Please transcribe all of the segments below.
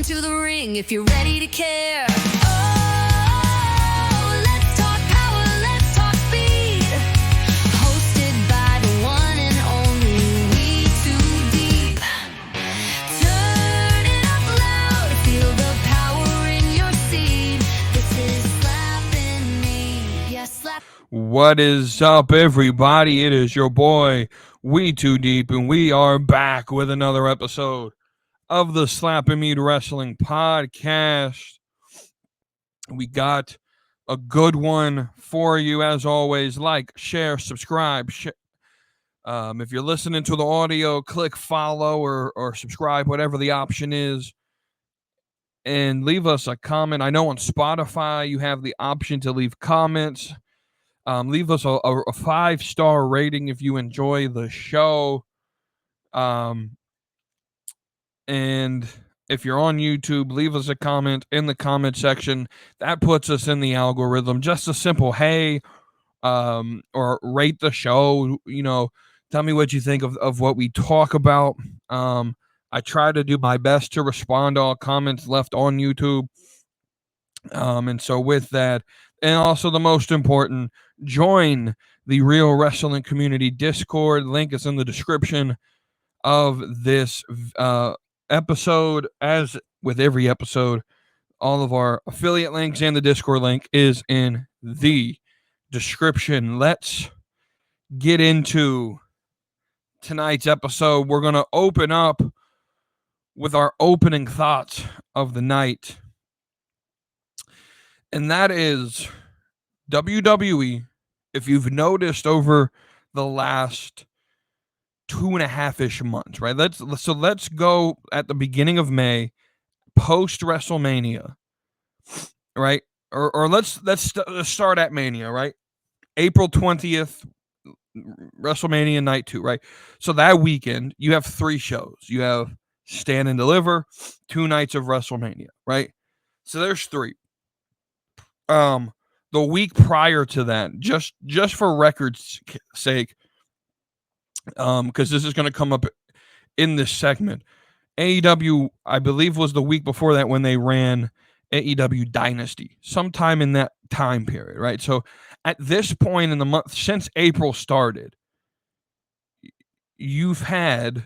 into the ring if you're ready to care. Oh, let's talk power, let's talk speed. Hosted by the one and only WETOODEEP. Turn it up loud, feel the power in your seed. This is slapping me, yes, slap. What is up, everybody? It is your boy WETOODEEP, and we are back with another episode of the Slapping Me Wrestling podcast. We got a good one for you, as always. Like, share, subscribe. If you're listening to the audio, click follow or subscribe, whatever the option is, and leave us a comment. I know on Spotify you have the option to leave comments. Leave us a 5-star rating if you enjoy the show. And if you're on YouTube, leave us a comment in the comment section. That puts us in the algorithm. Just a simple hey, or rate the show. You know, tell me what you think of what we talk about. I try to do my best to respond to all comments left on YouTube. And so with that, and also the most important, join the Real Wrestling Community Discord. Link is in the description of this episode. As with every episode, all of our affiliate links and the Discord link is in the description. Let's get into tonight's episode. We're going to open up with our opening thoughts of the night. And that is WWE. If you've noticed over the last 2.5-ish months, right? Let's go at the beginning of May, post WrestleMania, right? Or let's start at Mania, right? April 20th, WrestleMania Night 2, right? So that weekend, you have 3 shows. You have Stand and Deliver, 2 nights of WrestleMania, right? So there's 3. The week prior to that, just for record's sake, because this is going to come up in this segment, AEW, I believe, was the week before that when they ran AEW Dynasty, sometime in that time period, right? So at this point in the month, since April started, you've had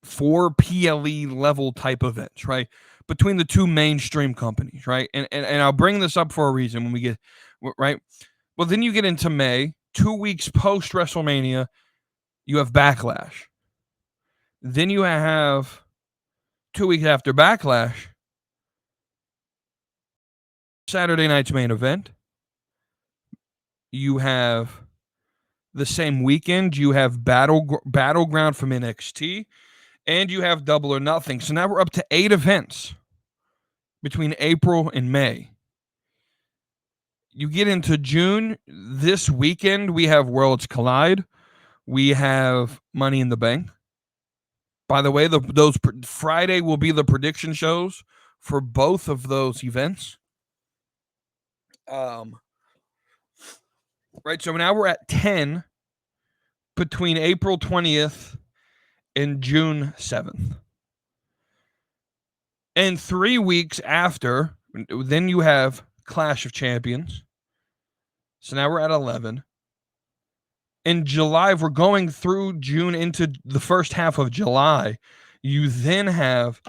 4 PLE level type events, right? Between the 2 mainstream companies, right? And I'll bring this up for a reason when we get, right? Well, then you get into May, 2 weeks post WrestleMania, you have Backlash. Then you have 2 weeks after Backlash, Saturday night's main event. You have the same weekend, you have Battleground from NXT, and you have Double or Nothing. So now we're up to 8 events between April and May. You get into June. This weekend, we have Worlds Collide. We have Money in the Bank. By the way, those Friday will be the prediction shows for both of those events. Right, so now we're at 10 between April 20th and June 7th. And 3 weeks after, then you have Clash of Champions. So now we're at 11. In July, if we're going through June into the first half of July, you then have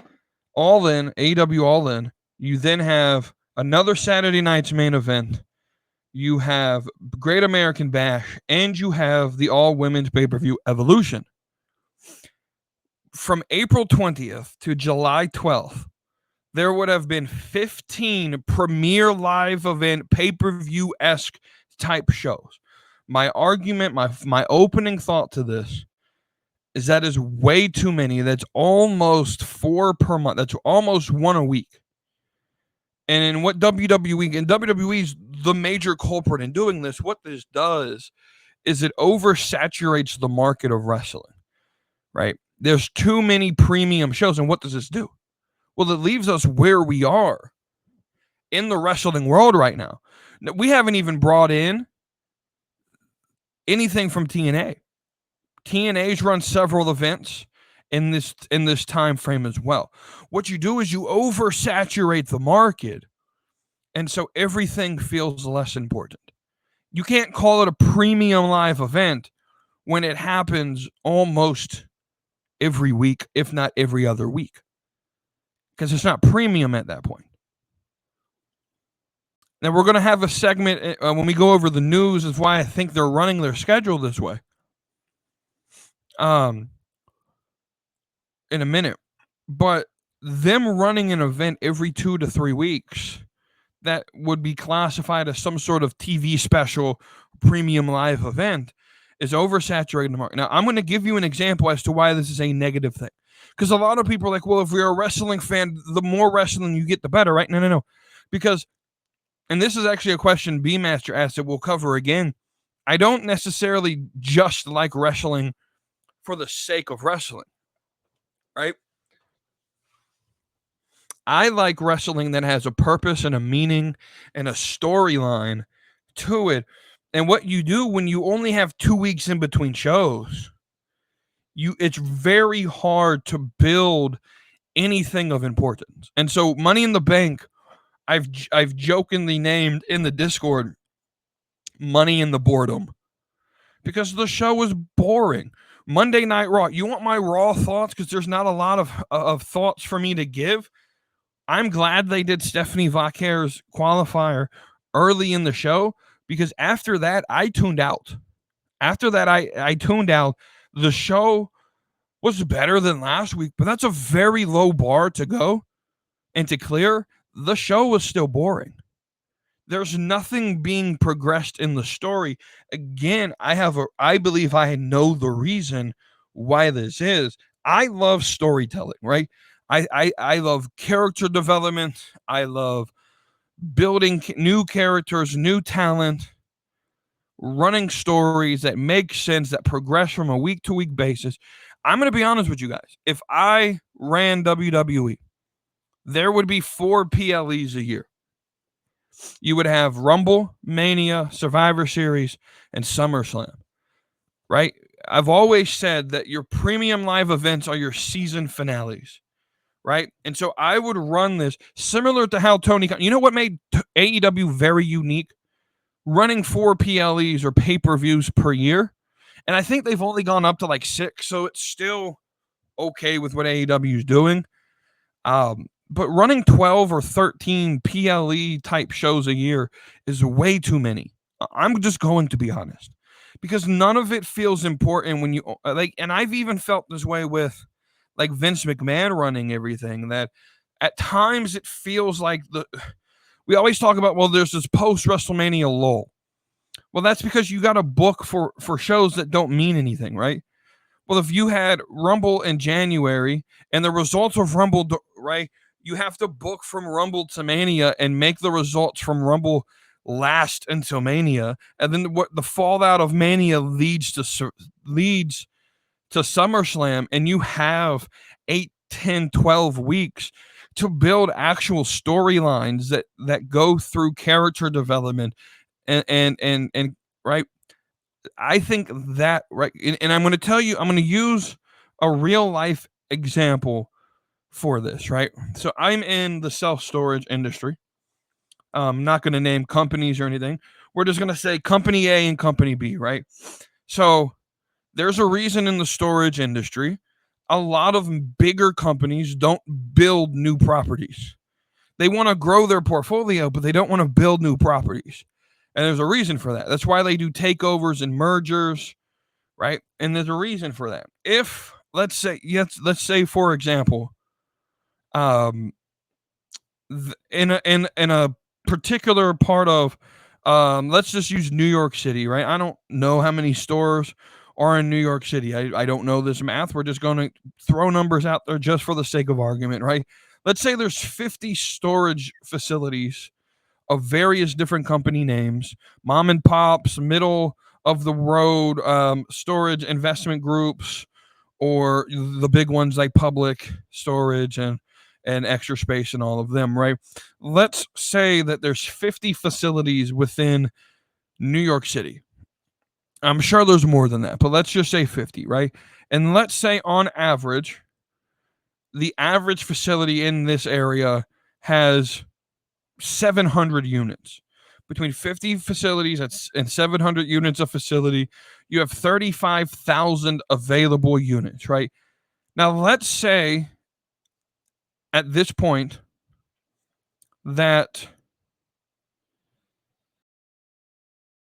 All In, AEW All In. You then have another Saturday night's main event. You have Great American Bash, and you have the all-women's pay-per-view Evolution. From April 20th to July 12th, there would have been 15 premier live event pay-per-view-esque type shows. My argument, my opening thought to this is that is way too many. That's almost 4 per month. That's almost 1 a week. And in what WWE, and WWE's the major culprit in doing this, what this does is it oversaturates the market of wrestling, right? There's too many premium shows. And what does this do? Well, it leaves us where we are in the wrestling world right now. We haven't even brought in anything from TNA. TNA's run several events, in this time frame as well. What you do is you oversaturate the market, and so everything feels less important. You can't call it a premium live event when it happens almost every week, if not every other week, because it's not premium at that point. Now, we're going to have a segment when we go over the news, is why I think they're running their schedule this way. In a minute. But them running an event every 2 to 3 weeks that would be classified as some sort of TV special, premium live event, is oversaturating the market. Now, I'm going to give you an example as to why this is a negative thing. Because a lot of people are like, well, if you're a wrestling fan, the more wrestling you get, the better, right? No. Because, and this is actually a question B Master asked that we'll cover again. I don't necessarily just like wrestling for the sake of wrestling, right? I like wrestling that has a purpose and a meaning and a storyline to it. And what you do when you only have 2 weeks in between shows, it's very hard to build anything of importance. And so Money in the Bank, I've jokingly named in the Discord Money in the Boredom, because the show was boring. Monday Night Raw, you want my raw thoughts, because there's not a lot of thoughts for me to give. I'm glad they did Stephanie Vacquer's qualifier early in the show, because after that, I tuned out. After that, I tuned out. The show was better than last week, but that's a very low bar to go and to clear. The show was still boring. There's nothing being progressed in the story. Again, I believe I know the reason why this is. I love storytelling, right? I love character development. I love building new characters, new talent, running stories that make sense, that progress from a week to week basis. I'm going to be honest with you guys. If I ran WWE, there would be 4 PLEs a year. You would have Rumble, Mania, Survivor Series, and SummerSlam, right? I've always said that your premium live events are your season finales, right? And so I would run this similar to how Tony, you know what made AEW very unique? Running 4 PLEs or pay-per-views per year. And I think they've only gone up to like 6, so it's still okay with what AEW is doing. But running 12 or 13 PLE type shows a year is way too many. I'm just going to be honest, because none of it feels important when you like, and I've even felt this way with like Vince McMahon running everything, that at times it feels like we always talk about, well, there's this post WrestleMania lull. Well, that's because you got to book for shows that don't mean anything, right? Well, if you had Rumble in January and the results of Rumble, right, you have to book from Rumble to Mania and make the results from Rumble last until Mania. And then what the fallout of Mania leads to SummerSlam, and you have 8, 10, 12 weeks to build actual storylines that go through character development and right. I think that, right, and I'm going to tell you, I'm going to use a real life example for this, right? So I'm in the self-storage industry. I'm not going to name companies or anything. We're just going to say company A and company B, right? So there's a reason in the storage industry, a lot of bigger companies don't build new properties. They want to grow their portfolio, but they don't want to build new properties. And there's a reason for that. That's why they do takeovers and mergers, right? And there's a reason for that. If let's say for example, in a particular part of, let's just use New York City, right? I don't know how many stores are in New York City. I don't know this math. We're just going to throw numbers out there just for the sake of argument, right? Let's say there's 50 storage facilities of various different company names, mom and pops, middle of the road storage investment groups, or the big ones like Public Storage and Extra Space and all of them, right? Let's say that there's 50 facilities within New York City. I'm sure there's more than that, but let's just say 50, right? And let's say on average, the average facility in this area has 700 units. Between 50 facilities and 700 units of facility, you have 35,000 available units, right? Now, let's say at this point that,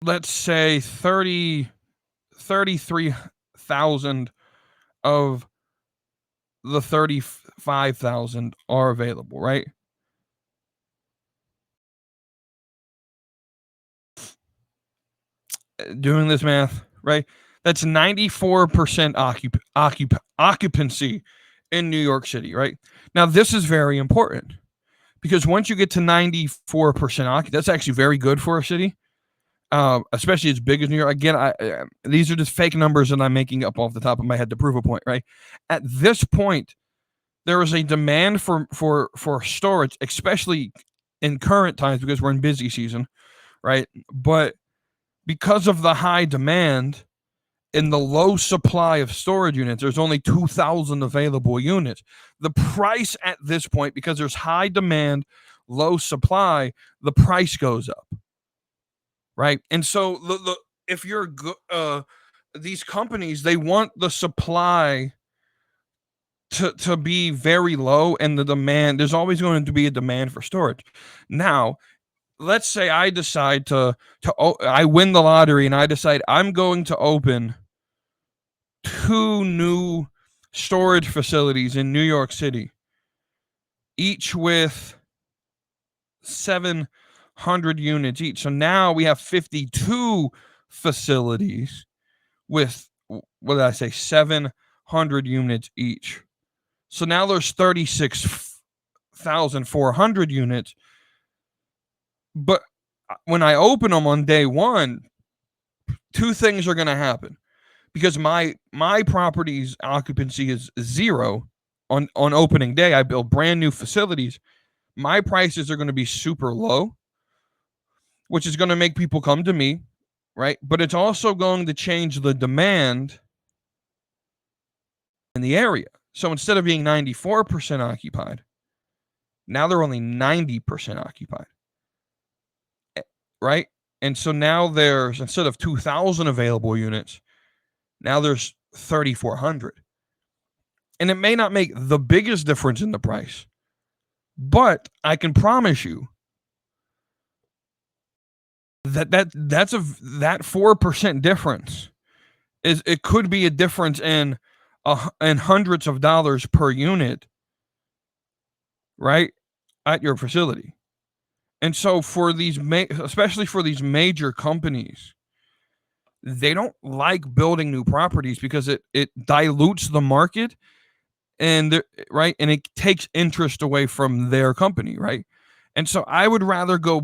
let's say 33,000 of the 35,000 are available, right? Doing this math, right? That's 94% occupancy in New York City, right? Now, this is very important because once you get to 94% occupancy, that's actually very good for a city, especially as big as New York. Again, these are just fake numbers that I'm making up off the top of my head to prove a point, right? At this point, there is a demand for storage, especially in current times because we're in busy season, right? But because of the high demand and the low supply of storage units, there's only 2,000 available units. The price at this point, because there's high demand, low supply, the price goes up, right? And so if you're these companies, they want the supply to be very low and the demand, there's always going to be a demand for storage. Now, let's say I decide I win the lottery and I decide I'm going to open 2 new storage facilities in New York City, each with 700 units each. So now we have 52 facilities with, what did I say, 700 units each. So now there's 36,400 units. But when I open them on day one, 2 things are going to happen. Because my property's occupancy is 0 on opening day. I build brand new facilities. My prices are going to be super low, which is going to make people come to me, right? But it's also going to change the demand in the area. So instead of being 94% occupied, now they're only 90% occupied, right? And so now there's, instead of 2,000 available units, now there's 3,400. And it may not make the biggest difference in the price, but I can promise you that 4% difference it could be a difference in hundreds of dollars per unit, right, at your facility. And so for these, especially for these major companies, they don't like building new properties because it dilutes the market, and right, and it takes interest away from their company, right? And so I would rather go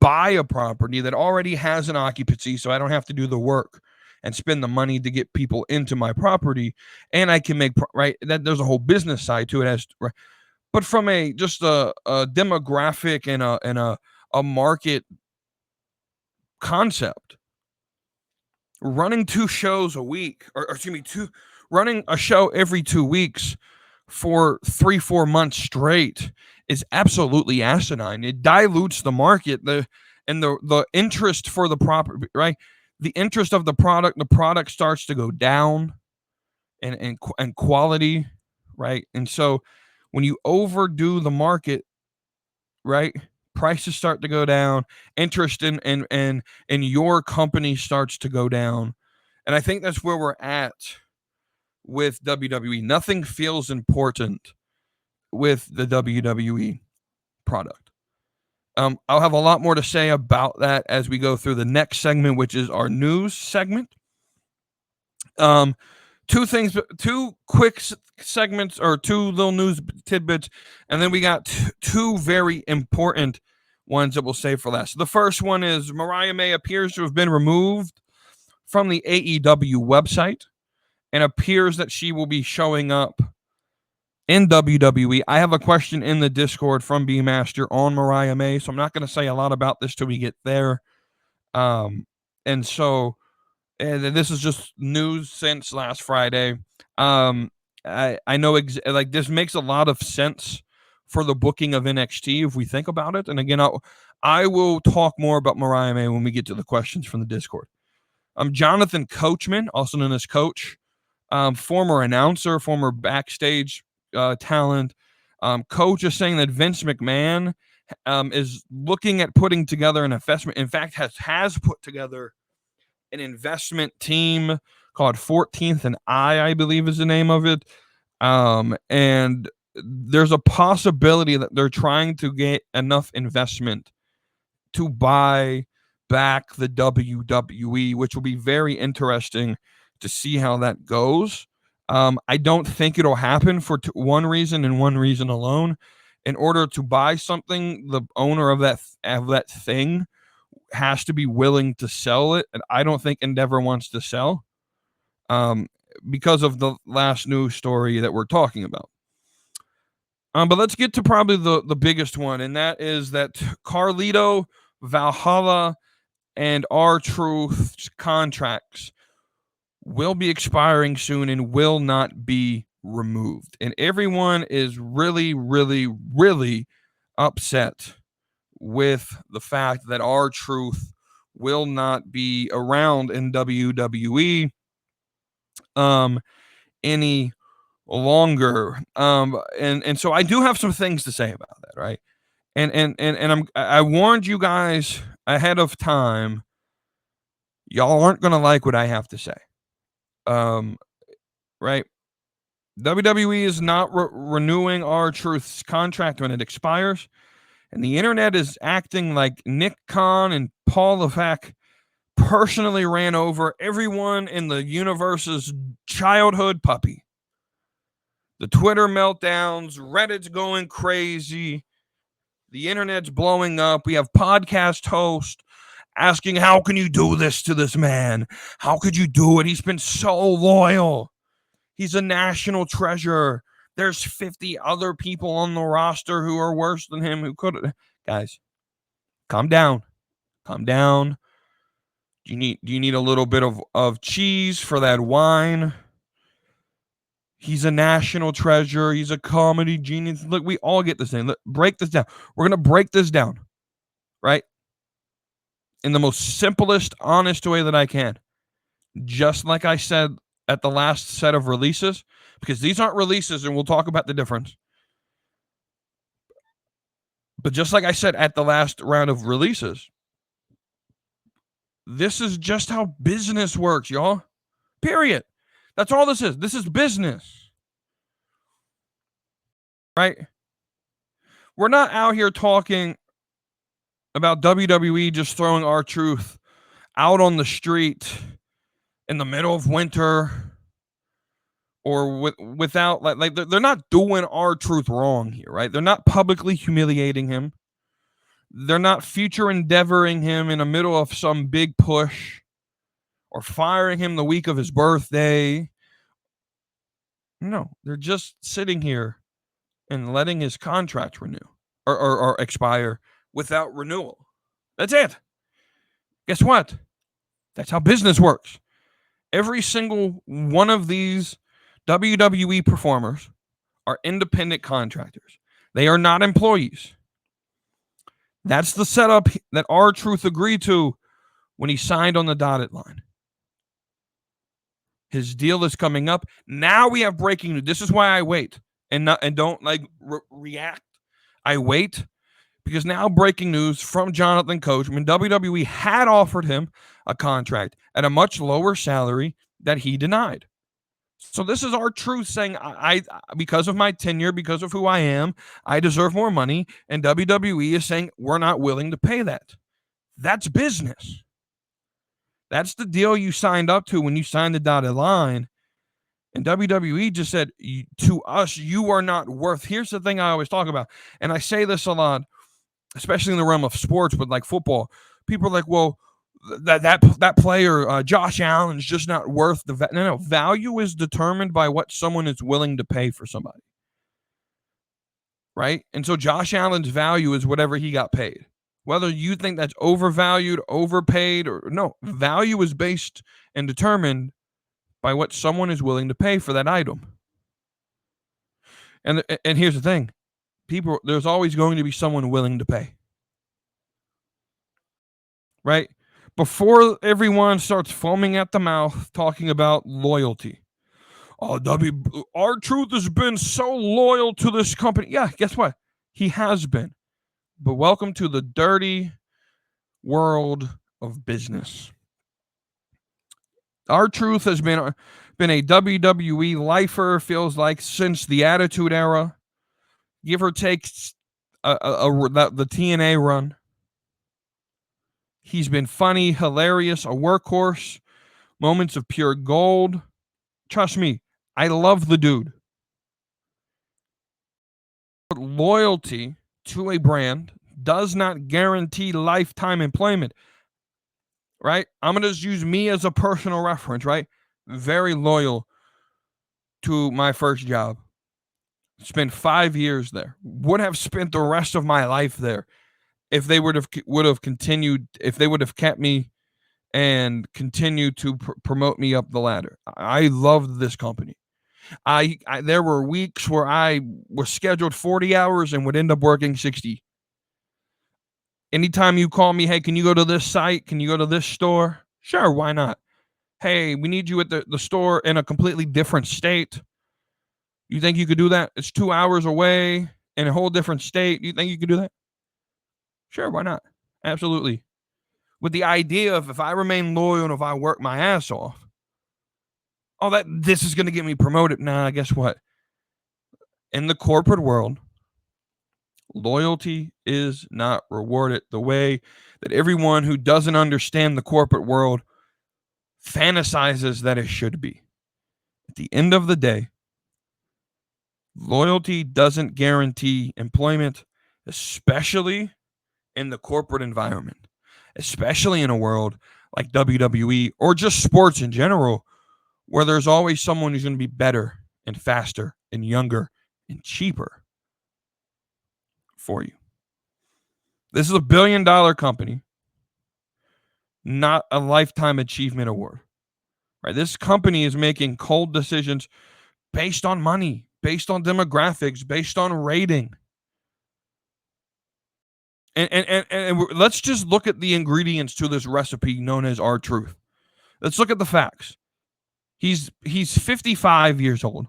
buy a property that already has an occupancy, so I don't have to do the work and spend the money to get people into my property, and I can make right, that there's a whole business side to it, as right. But from a demographic and a market concept, running 2 shows a week, or excuse me, running a show every 2 weeks for 3-4 months straight is absolutely asinine. It dilutes the market, the interest for the property, right? The interest of the product starts to go down, and quality, right? And so when you overdo the market, right, prices start to go down, interest in your company starts to go down. And I think that's where we're at with WWE. Nothing feels important with the WWE product. I'll have a lot more to say about that as we go through the next segment, which is our news segment. 2 quick segments, or 2 little news tidbits, and then we got 2 very important ones that we'll save for last. So the first one is Mariah May appears to have been removed from the AEW website and appears that she will be showing up in WWE. I have a question in the Discord from B-Master on Mariah May, so I'm not going to say a lot about this till we get there. And so and this is just news since last Friday. I know like this makes a lot of sense for the booking of NXT if we think about it. And again, I will talk more about Mariah May when we get to the questions from the Discord. Jonathan Coachman, also known as Coach, former announcer, former backstage talent. Coach is saying that Vince McMahon is looking at putting together an investment. In fact, has put together an investment team called 14th and I believe is the name of it. And there's a possibility that they're trying to get enough investment to buy back the WWE, which will be very interesting to see how that goes. I don't think it'll happen for one reason and one reason alone. In order to buy something, the owner of that thing has to be willing to sell it, and I don't think Endeavor wants to sell because of the last news story that we're talking about. But let's get to probably the biggest one, and that is that Carlito, Valhalla, and R Truth's contracts will be expiring soon and will not be removed. And everyone is really, really, really upset with the fact that R Truth will not be around in WWE any longer. And so I do have some things to say about that, right? And I warned you guys ahead of time. Y'all aren't gonna like what I have to say. Right? WWE is not renewing R Truth's contract when it expires, and the internet is acting like Nick Khan and Paul Levesque personally ran over everyone in the universe's childhood puppy. The Twitter meltdowns, Reddit's going crazy, the internet's blowing up. We have podcast hosts asking, how can you do this to this man? How could you do it? He's been so loyal. He's a national treasure. There's 50 other people on the roster who are worse than him who could have. Guys, calm down. Calm down. Do you need a little bit of cheese for that wine? He's a national treasure. He's a comedy genius. Look, we all get the same. Look, break this down. We're going to break this down, right? In the most simplest, honest way that I can. Just like I said at the last set of releases, because these aren't releases, and we'll talk about the difference. But just like I said at the last round of releases, this is just how business works, y'all. Period. That's all this is. This is business. Right? We're not out here talking about WWE just throwing R Truth out on the street in the middle of winter or without like they're not doing R Truth wrong here, right? They're not publicly humiliating him. They're not future endeavoring him in the middle of some big push or firing him the week of his birthday. No, they're just sitting here and letting his contract renew or expire without renewal. That's it. Guess what? That's how business works. Every single one of these WWE performers are independent contractors. They are not employees. That's the setup that R Truth agreed to when he signed on the dotted line. His deal is coming up. Now we have breaking news. This is why I wait and don't react. I wait because now breaking news from Jonathan Coachman. WWE had offered him a contract at a much lower salary that he denied. So this is R Truth saying, I because of my tenure, because of who I am, I deserve more money. And WWE is saying, we're not willing to pay that. That's business. That's the deal you signed up to when you signed the dotted line. And WWE just said, to us, you are not worth. Here's the thing I always talk about. And I say this a lot, especially in the realm of sports, but like football. People are like, well, that player, Josh Allen, is just not worth the value. No, value is determined by what someone is willing to pay for somebody. Right? And so Josh Allen's value is whatever he got paid. Whether you think that's overvalued, overpaid, or no, value is based and determined by what someone is willing to pay for that item. And here's the thing, there's always going to be someone willing to pay, right? Before everyone starts foaming at the mouth talking about loyalty. Oh, R Truth has been so loyal to this company. Yeah, guess what? He has been. But welcome to the dirty world of business. R Truth has been a WWE lifer, feels like, since the Attitude Era, give or take the TNA run. He's been funny, hilarious, a workhorse, moments of pure gold. Trust me, I love the dude. But loyalty to a brand does not guarantee lifetime employment, right? I'm going to just use me as a personal reference, right? Very loyal to my first job. Spent 5 years there. Would have spent the rest of my life there if they would have continued, if they would have kept me and continued to promote me up the ladder. I loved this company. I there were weeks where I was scheduled 40 hours and would end up working 60. Anytime you call me, hey, can you go to this site? Can you go to this store? Sure, why not? Hey, we need you at the store in a completely different state. You think you could do that? It's 2 hours away in a whole different state. You think you could do that? Sure, why not? Absolutely. With the idea of, if I remain loyal and if I work my ass off, this is going to get me promoted. Nah, guess what? In the corporate world, loyalty is not rewarded the way that everyone who doesn't understand the corporate world fantasizes that it should be. At the end of the day, loyalty doesn't guarantee employment, especially in the corporate environment, especially in a world like WWE or just sports in general, where there's always someone who's going to be better and faster and younger and cheaper for you. This is $1 billion company, not a lifetime achievement award. Right? This company is making cold decisions based on money, based on demographics, based on rating. And let's just look at the ingredients to this recipe known as R Truth. Let's look at the facts. He's 55 years old.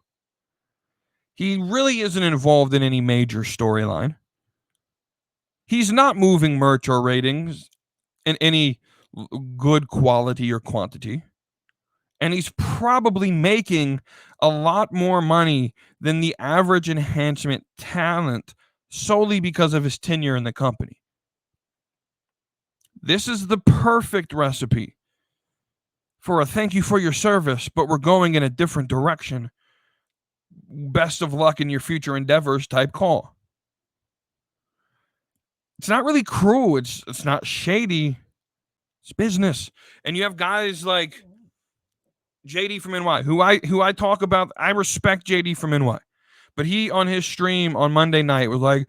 He really isn't involved in any major storyline. He's not moving merch or ratings in any good quality or quantity. And he's probably making a lot more money than the average enhancement talent solely because of his tenure in the company. This is the perfect recipe for a thank you for your service, but we're going in a different direction. Best of luck in your future endeavors type call. It's not really cruel. It's not shady. It's business. And you have guys like JD from NY, who I talk about. I respect JD from NY. But he, on his stream on Monday night, was like,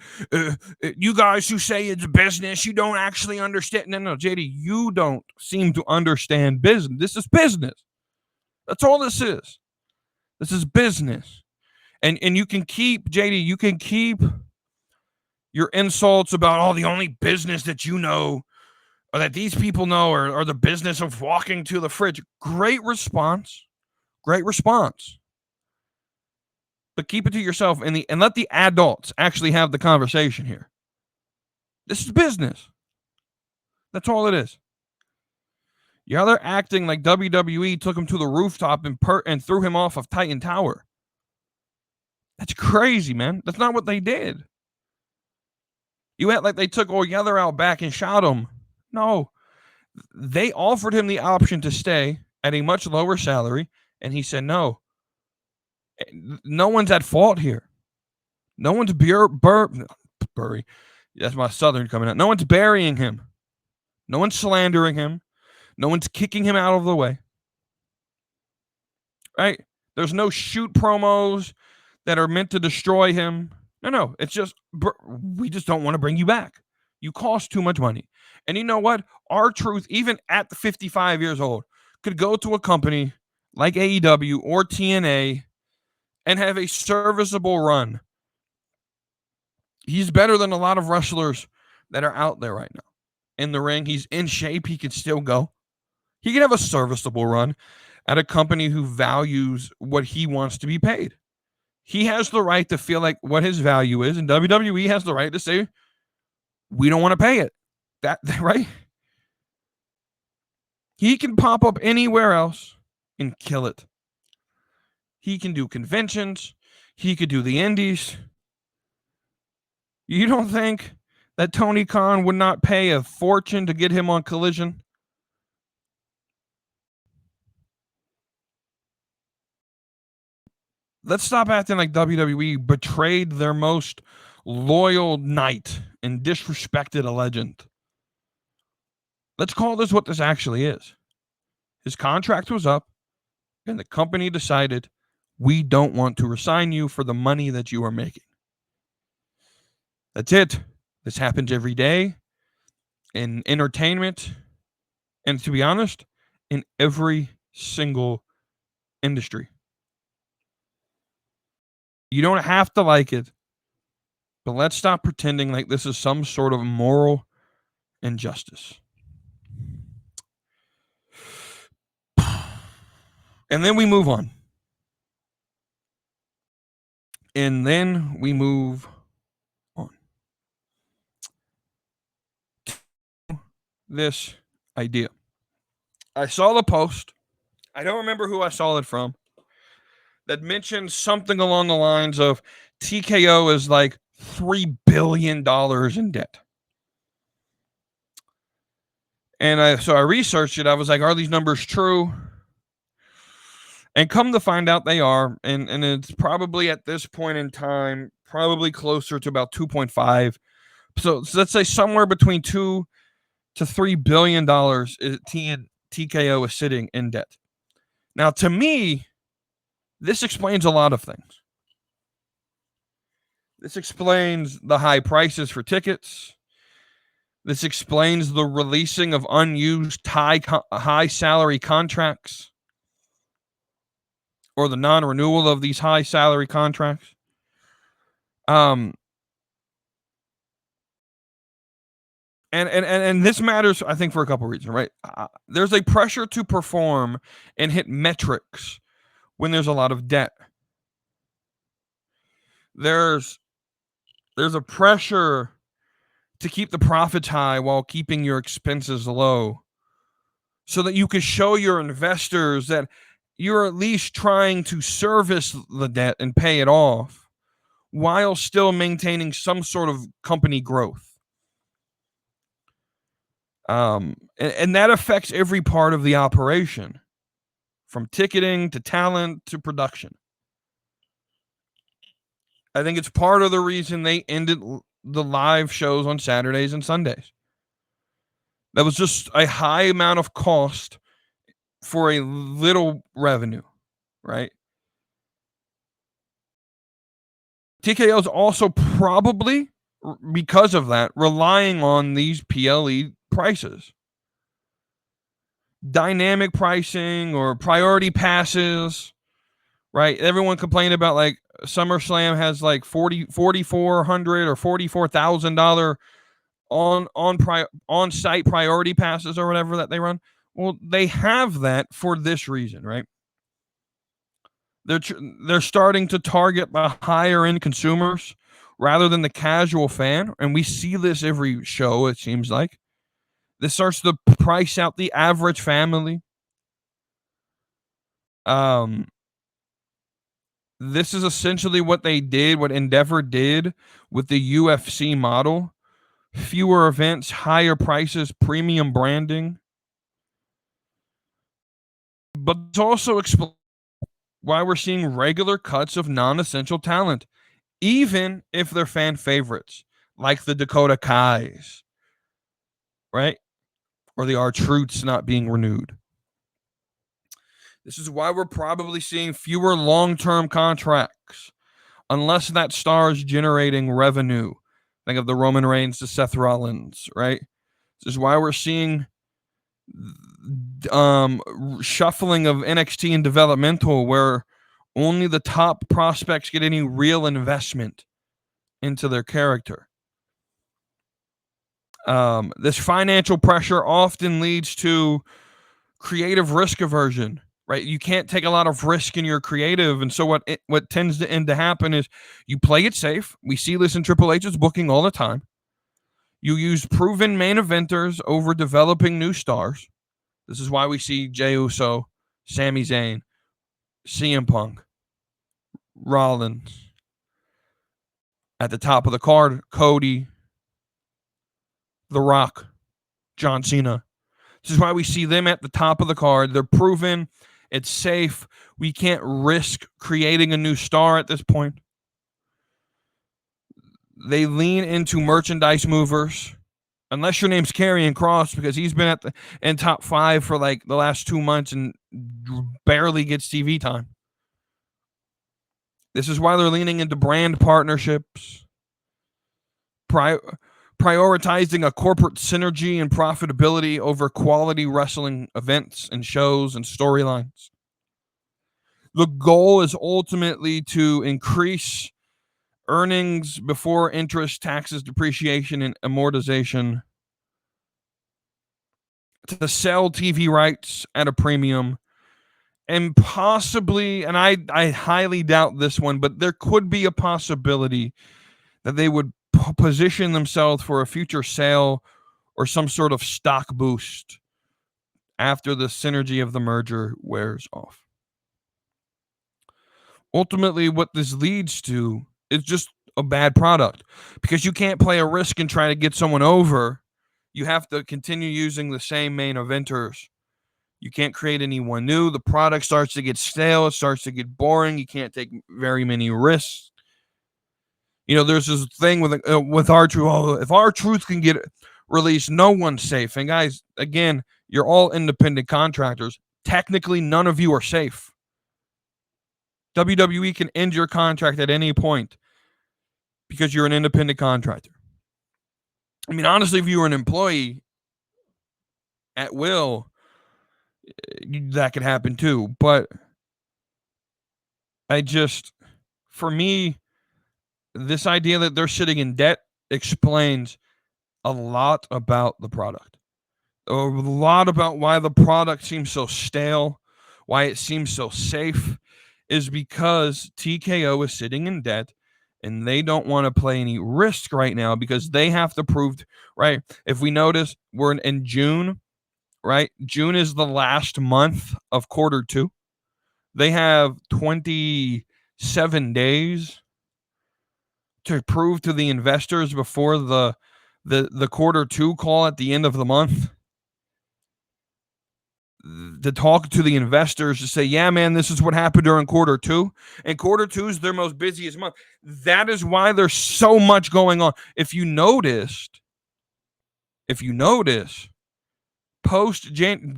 you guys who say it's business, you don't actually understand. No, JD, you don't seem to understand business. This is business. That's all this is. This is business. And you can keep, JD, you can keep your insults about, the only business that you know or that these people know are the business of walking to the fridge. Great response. Great response. But keep it to yourself and let the adults actually have the conversation here. This is business. That's all it is. Yeah, they're acting like WWE took him to the rooftop and threw him off of Titan Tower. That's crazy, man. That's not what they did. You act like they took Oyether out back and shot him. No. They offered him the option to stay at a much lower salary, and he said no. No one's at fault here. No one's bury. That's my Southern coming out. No one's burying him. No one's slandering him. No one's kicking him out of the way. Right? There's no shoot promos that are meant to destroy him. No. It's just, we just don't want to bring you back. You cost too much money. And you know what? R Truth, even at the 55 years old, could go to a company like AEW or TNA and have a serviceable run. He's better than a lot of wrestlers that are out there right now. In the ring, he's in shape. He can still go. He can have a serviceable run at a company who values what he wants to be paid. He has the right to feel like what his value is, and WWE has the right to say, we don't want to pay it. That right? He can pop up anywhere else and kill it. He can do conventions. He could do the indies. You don't think that Tony Khan would not pay a fortune to get him on Collision? Let's stop acting like WWE betrayed their most loyal knight and disrespected a legend. Let's call this what this actually is. His contract was up, and the company decided, we don't want to resign you for the money that you are making. That's it. This happens every day in entertainment, and to be honest, in every single industry. You don't have to like it, but let's stop pretending like this is some sort of moral injustice. And then we move on. And then we move on. This idea. I saw the post. I don't remember who I saw it from. That mentioned something along the lines of TKO is like $3 billion in debt. And so I researched it. I was like, are these numbers true? And come to find out they are. And it's probably at this point in time, probably closer to about 2.5. So let's say somewhere between $2 to $3 billion TKO is sitting in debt. Now, to me, this explains a lot of things. This explains the high prices for tickets. This explains the releasing of unused high salary contracts, or the non-renewal of these high salary contracts. And this matters, I think, for a couple of reasons, right? There's a pressure to perform and hit metrics when there's a lot of debt. There's a pressure to keep the profits high while keeping your expenses low, so that you can show your investors that you're at least trying to service the debt and pay it off while still maintaining some sort of company growth. And that affects every part of the operation, from ticketing to talent to production. I think it's part of the reason they ended the live shows on Saturdays and Sundays. That was just a high amount of cost for a little revenue, right? TKO is also probably, because of that, relying on these PLE prices. Dynamic pricing or priority passes, right? Everyone complained about like SummerSlam has like $4,400 or $44,000 on-site priority passes or whatever that they run. Well, they have that for this reason, right? They're starting to target the higher end consumers rather than the casual fan, and we see this every show, it seems like. This starts to price out the average family. This is essentially what they did, what Endeavor did with the UFC model. Fewer events, higher prices, premium branding. But it's also why we're seeing regular cuts of non-essential talent, even if they're fan favorites, like the Dakota Kais, right? Or the R Truths not being renewed. This is why we're probably seeing fewer long-term contracts, unless that star is generating revenue Think of the Roman Reigns to Seth Rollins, right? This is why we're seeing shuffling of NXT and developmental, where only the top prospects get any real investment into their character. This financial pressure often leads to creative risk aversion, right? You can't take a lot of risk in your creative, and so what tends to end to happen is you play it safe. We see this in Triple H's booking all the time. You use proven main eventers over developing new stars. This is why we see Jey Uso, Sami Zayn, CM Punk, Rollins. At the top of the card, Cody, The Rock, John Cena. This is why we see them at the top of the card. They're proven. It's safe. We can't risk creating a new star at this point. They lean into merchandise movers. Unless your name's Karrion Kross, because he's been in top 5 for like the last 2 months and barely gets TV time. This is why they're leaning into brand partnerships, prioritizing a corporate synergy and profitability over quality wrestling events and shows and storylines. The goal is ultimately to increase earnings before interest, taxes, depreciation, and amortization, to sell TV rights at a premium, and possibly, and I highly doubt this one, but there could be a possibility that they would position themselves for a future sale or some sort of stock boost after the synergy of the merger wears off. Ultimately, what this leads to is just a bad product, because you can't play a risk and try to get someone over. You have to continue using the same main eventers. You can't create anyone new. The product starts to get stale. It starts to get boring. You can't take very many risks. You know, there's this thing with R Truth. Oh, if R Truth can get released, no one's safe. And guys, again, you're all independent contractors. Technically, none of you are safe. WWE can end your contract at any point because you're an independent contractor. I mean, honestly, if you were an employee at will, that could happen too. But for me, this idea that they're sitting in debt explains a lot about the product. A lot about why the product seems so stale, why it seems so safe, is because TKO is sitting in debt and they don't want to play any risk right now because they have to prove, right? If we notice, we're in June, right? June is the last month of quarter 2. They have 27 days to prove to the investors before the quarter 2 call at the end of the month, to talk to the investors, to say, yeah, man, this is what happened during quarter 2. And quarter 2 is their most busiest month. That is why there's so much going on. If you notice, post July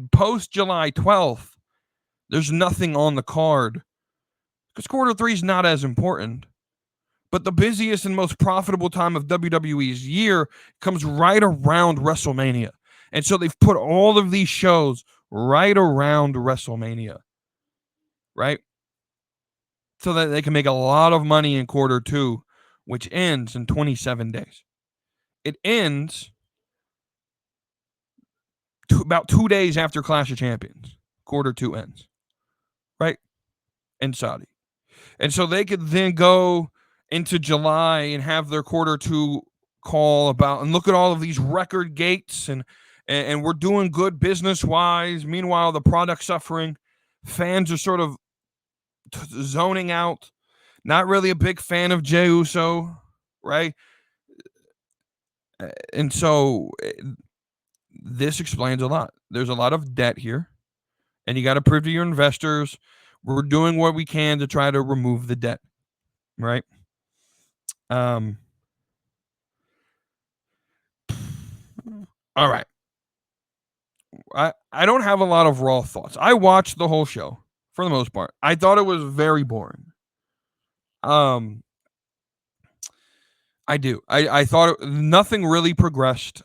12th, there's nothing on the card because quarter 3 is not as important. But the busiest and most profitable time of WWE's year comes right around WrestleMania. And so they've put all of these shows right around WrestleMania, right? So that they can make a lot of money in quarter 2, which ends in 27 days. It ends about 2 days after Clash of Champions. Quarter 2 ends, right? In Saudi. And so they could then go into July and have their quarter 2 call about, and look at all of these record gates, and we're doing good business wise. Meanwhile, the product's suffering. Fans are sort of zoning out. Not really a big fan of Jey Uso, right? And so this explains a lot. There's a lot of debt here, and you got to prove to your investors we're doing what we can to try to remove the debt, right? All right. I don't have a lot of raw thoughts. I watched the whole show for the most part. I thought it was very boring. I do. I thought nothing really progressed,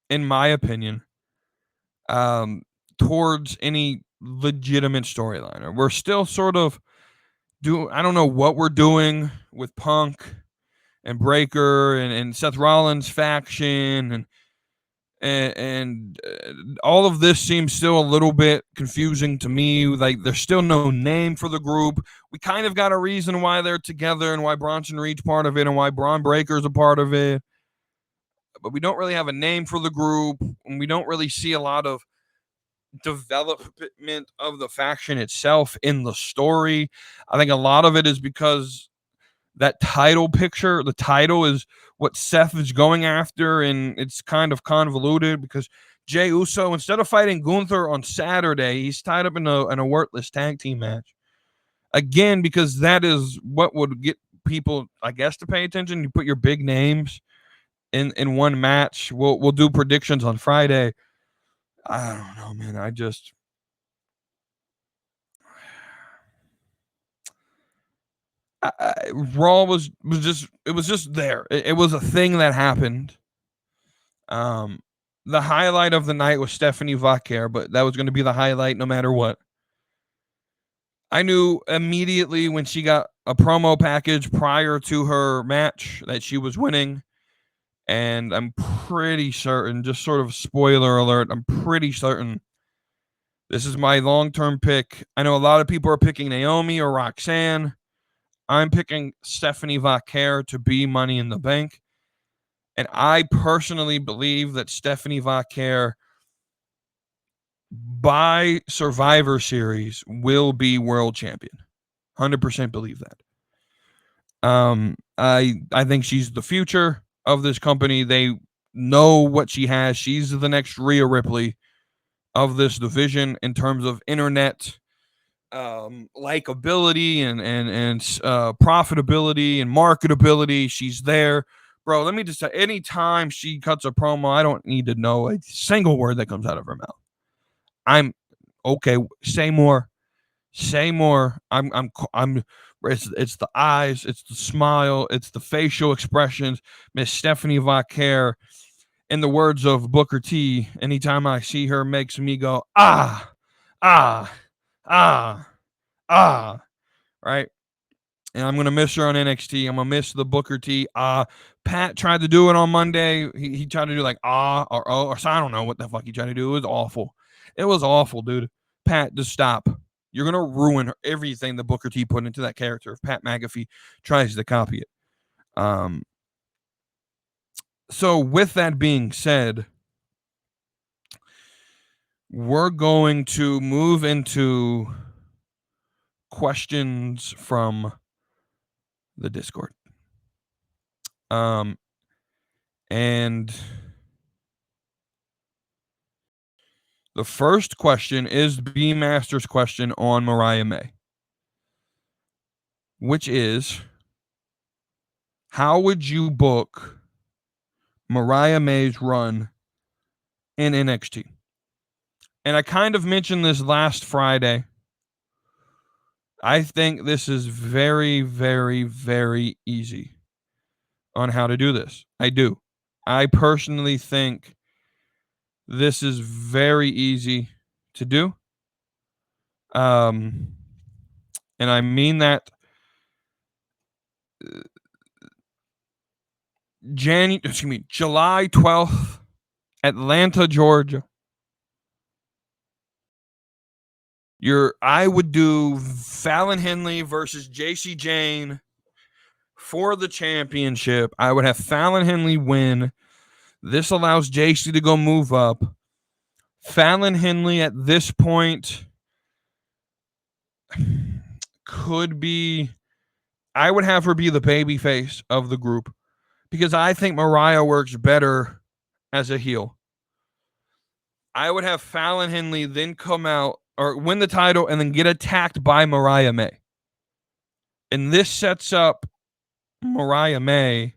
in my opinion, um, towards any legitimate storyline. We're still sort of I don't know what we're doing with Punk and Breaker and Seth Rollins faction and all of this seems still a little bit confusing to me. Like there's still no name for the group. We kind of got a reason why they're together and why Bronson Reed's part of it and why Braun Breaker's a part of it, but we don't really have a name for the group, and we don't really see a lot of development of the faction itself in the story. I think a lot of it is because that title picture, the title is what Seth is going after, and it's kind of convoluted because Jey Uso, instead of fighting Gunther on Saturday, he's tied up in a worthless tag team match. Again, because that is what would get people, I guess, to pay attention. You put your big names in one match. We'll do predictions on Friday. I don't know, man. Raw was just there. It was a thing that happened. The highlight of the night was Stephanie Vaquer, but that was going to be the highlight no matter what. I knew immediately when she got a promo package prior to her match that she was winning, and I'm pretty certain, just sort of spoiler alert, I'm pretty certain this is my long-term pick. I know a lot of people are picking Naomi or Roxanne. I'm picking Stephanie Vaquer to be Money in the Bank. And I personally believe that Stephanie Vaquer, by Survivor Series, will be world champion. 100% believe that. I think she's the future of this company. They know what she has. She's the next Rhea Ripley of this division in terms of internet likability and profitability and marketability. She's there, bro. Let me just say, anytime she cuts a promo, I don't need to know a single word that comes out of her mouth. I'm okay. Say more. Say more. I'm. It's the eyes. It's the smile. It's the facial expressions. Miss Stephanie Vaquer, in the words of Booker T, anytime I see her, makes me go ah, ah, ah, ah. Right. And I'm gonna miss her on NXT. I'm gonna miss the Booker T. Pat tried to do it on Monday. He tried to do like or oh or so I don't know what the fuck he tried to do. It was awful. It was awful, dude. Pat, just stop. You're gonna ruin everything that Booker T put into that character if Pat McAfee tries to copy it. So with that being said, we're going to move into questions from the Discord. And the first question is B Master's question on Mariah May, which is, how would you book Mariah May's run in NXT? And I kind of mentioned this last Friday. I think this is very, very, very easy on how to do this. I do. I personally think this is very easy to do. And I mean that July 12th, Atlanta, Georgia. I would do Fallon Henley versus JC Jane for the championship. I would have Fallon Henley win. This allows JC to go move up. Fallon Henley at this point could be, I would have her be the baby face of the group because I think Mariah works better as a heel. I would have Fallon Henley then come out or win the title and then get attacked by Mariah May. And this sets up Mariah May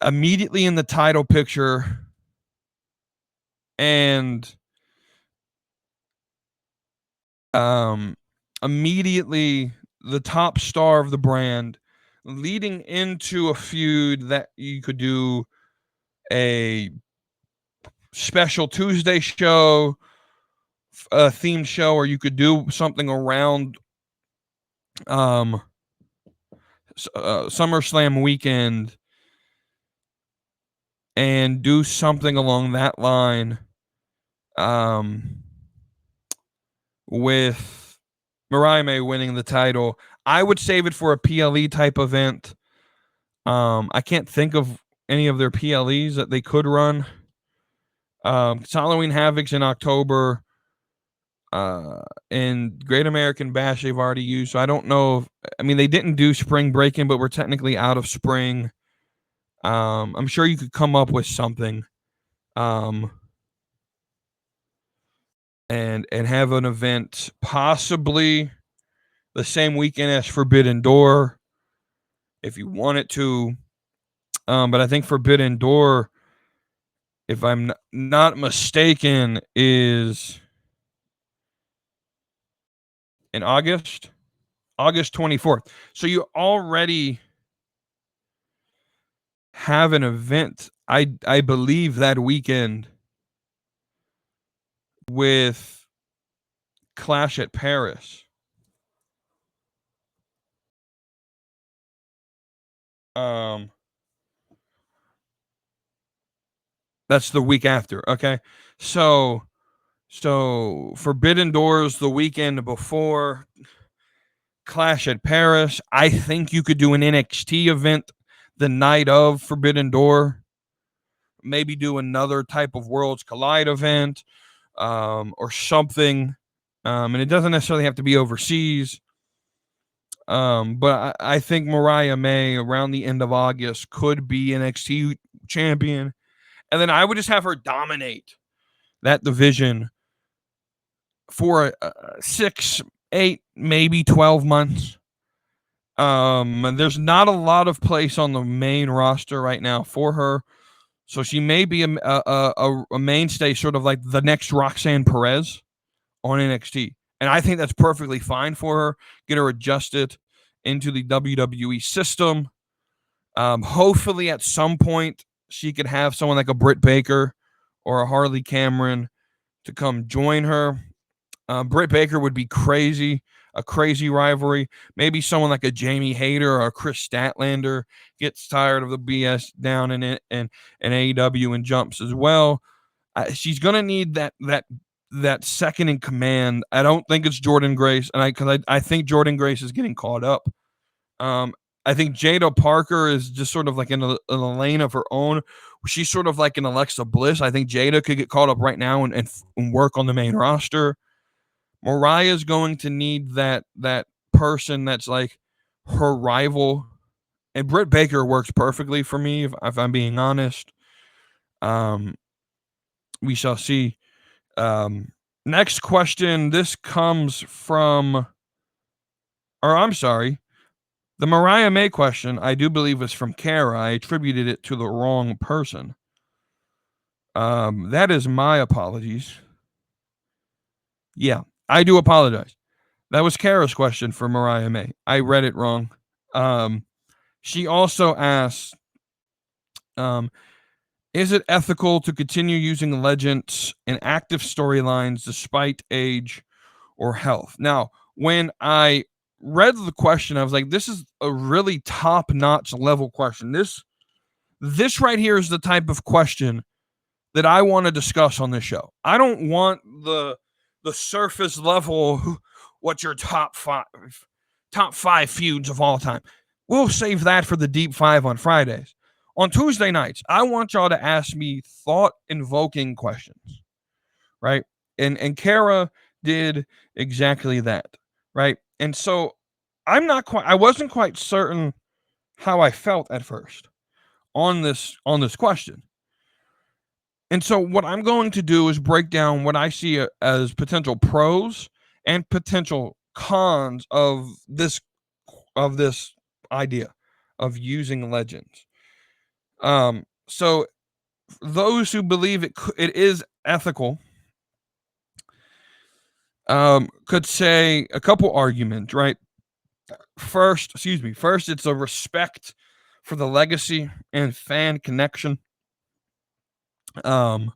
immediately in the title picture and immediately the top star of the brand, leading into a feud that you could do a special Tuesday show, a themed show, or you could do something around SummerSlam weekend and do something along that line with Mariah May winning the title. I would save it for a PLE type event. I can't think of any of their PLEs that they could run. It's Halloween Havoc's in October. And Great American Bash they've already used. So I don't know. They didn't do spring break-in, but we're technically out of spring. I'm sure you could come up with something. And have an event possibly the same weekend as Forbidden Door if you want it to. But I think Forbidden Door, if I'm not mistaken, is in August 24th. So you already have an event, I believe, that weekend with Clash at Paris. That's the week after. Okay. So Forbidden Doors the weekend before Clash at Paris. I think you could do an NXT event the night of Forbidden Door. Maybe do another type of Worlds Collide event, or something. And it doesn't necessarily have to be overseas. But I think Mariah May around the end of August could be NXT champion. And then I would just have her dominate that division for 6, 8, maybe 12 months. There's not a lot of place on the main roster right now for her. So she may be a mainstay, sort of like the next Roxanne Perez on NXT. And I think that's perfectly fine for her. Get her adjusted into the WWE system. Hopefully at some point she could have someone like a Britt Baker or a Harley Cameron to come join her. Britt Baker would be crazy, a crazy rivalry. Maybe someone like a Jamie Hayter or a Chris Statlander gets tired of the BS down in AEW and jumps as well. She's gonna need that second in command. I don't think it's Jordynne Grace, and I think Jordynne Grace is getting caught up. I think Jada Parker is just sort of like in a lane of her own. She's sort of like an Alexa Bliss. I think Jada could get caught up right now and work on the main roster. Mariah's going to need that person that's like her rival. And Britt Baker works perfectly for me, if I'm being honest. We shall see. Next question. This comes from, or I'm sorry, the Mariah May question, I do believe, is from Kara. I attributed it to the wrong person. That is my apologies. Yeah, I do apologize. That was Kara's question for Mariah May. I read it wrong. She also asked, is it ethical to continue using legends in active storylines despite age or health? Now, when I read the question, I was like, this is a really top-notch level question. This right here is the type of question that I want to discuss on this show. I don't want the surface level, what's your top five feuds of all time. We'll save that for the deep 5 on Fridays. On Tuesday nights, I want y'all to ask me thought-invoking questions, right? And Kara did exactly that, right? And so I wasn't quite certain how I felt at first on this question. And so what I'm going to do is break down what I see as potential pros and potential cons of this idea of using legends. So those who believe it is ethical could say a couple arguments, right? First, it's a respect for the legacy and fan connection. Legends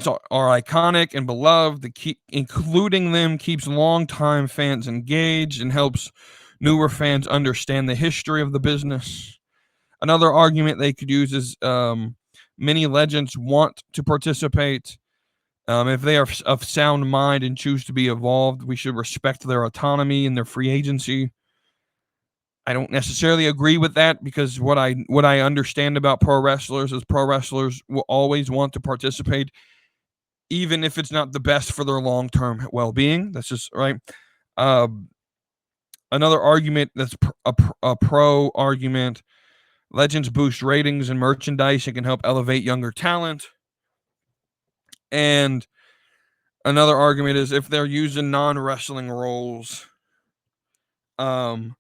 are iconic and beloved. Including them keeps longtime fans engaged and helps newer fans understand the history of the business. Another argument they could use is many legends want to participate. If they are of sound mind and choose to be evolved, we should respect their autonomy and their free agency. I don't necessarily agree with that because what I understand about pro wrestlers is pro wrestlers will always want to participate, even if it's not the best for their long term well being. That's just right. Another argument that's a pro argument: legends boost ratings and merchandise and can help elevate younger talent. And another argument is if they're using non wrestling roles, the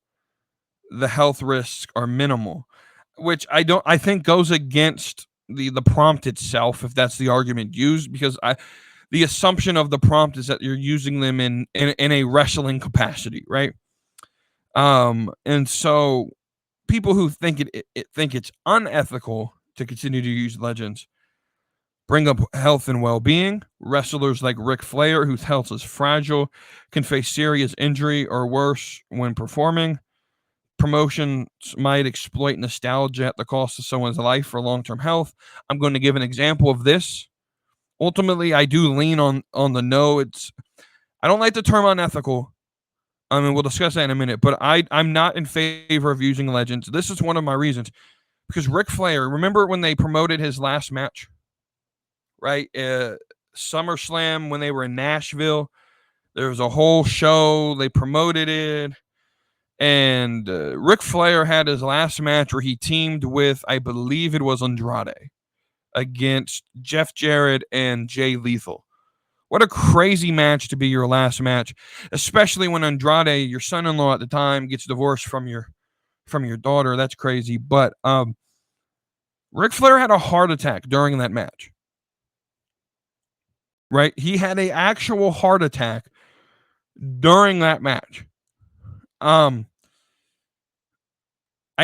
health risks are minimal, which I think goes against the prompt itself, if that's the argument used, because the assumption of the prompt is that you're using them in a wrestling capacity, right? And so people who think think it's unethical to continue to use legends bring up health and well-being. Wrestlers like Ric Flair, whose health is fragile, can face serious injury or worse when performing. Promotions might exploit nostalgia at the cost of someone's life for long-term health. I'm going to give an example of this. Ultimately, I do lean on the no. I don't like the term unethical. I mean, we'll discuss that in a minute, but I'm not in favor of using legends. This is one of my reasons. Because Ric Flair, remember when they promoted his last match? Right? SummerSlam, when they were in Nashville, there was a whole show. They promoted it. And Ric Flair had his last match where he teamed with, I believe it was Andrade, against Jeff Jarrett and Jay Lethal. What a crazy match to be your last match, especially when Andrade, your son-in-law at the time, gets divorced from your daughter. That's crazy. But Ric Flair had a heart attack during that match. Right? He had an actual heart attack during that match. I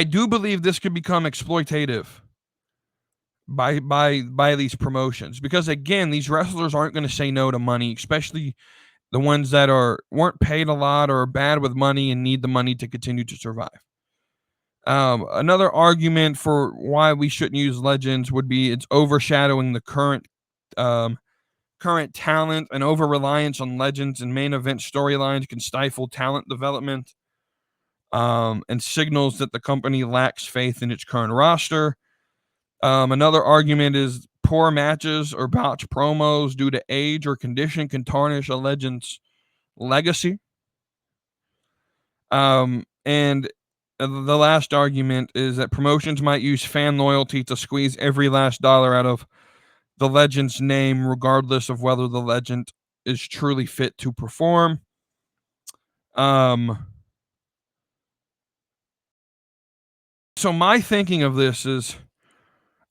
do believe this could become exploitative by these promotions, because again, these wrestlers aren't going to say no to money, especially the ones that weren't paid a lot or are bad with money and need the money to continue to survive. Another argument for why we shouldn't use legends would be it's overshadowing the current talent, and over reliance on legends and main event storylines can stifle talent development, and signals that the company lacks faith in its current roster. Another argument is poor matches or botched promos due to age or condition can tarnish a legend's legacy. And the last argument is that promotions might use fan loyalty to squeeze every last dollar out of the legend's name, regardless of whether the legend is truly fit to perform. So my thinking of this is,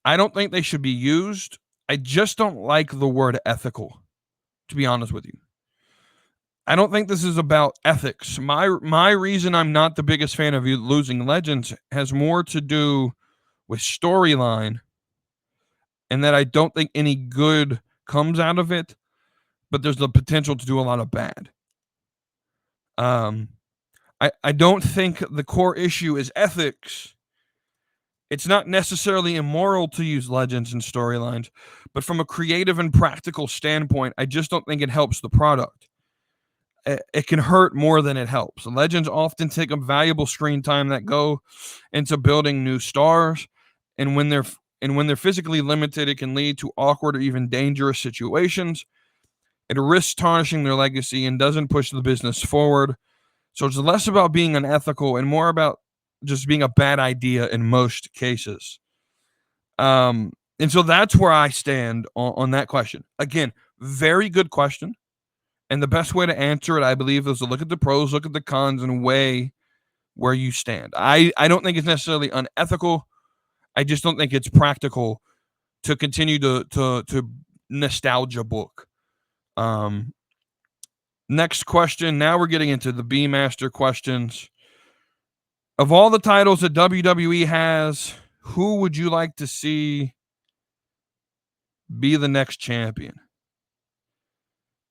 I don't think they should be used. I just don't like the word ethical, to be honest with you. I don't think this is about ethics. My reason I'm not the biggest fan of losing legends has more to do with storyline, and that I don't think any good comes out of it, but there's the potential to do a lot of bad. I don't think the core issue is ethics. It's not necessarily immoral to use legends and storylines, but from a creative and practical standpoint, I just don't think it helps the product. It can hurt more than it helps. Legends often take up valuable screen time that go into building new stars, and when they're physically limited, it can lead to awkward or even dangerous situations. It risks tarnishing their legacy and doesn't push the business forward. So it's less about being unethical and more about just being a bad idea in most cases. And so that's where I stand on that question. Again, very good question. And the best way to answer it, I believe, is to look at the pros, look at the cons, and weigh where you stand. I don't think it's necessarily unethical. I just don't think it's practical to continue to nostalgia book Next question. Now we're getting into the B Master questions. Of all the titles that WWE has, who would you like to see be the next champion?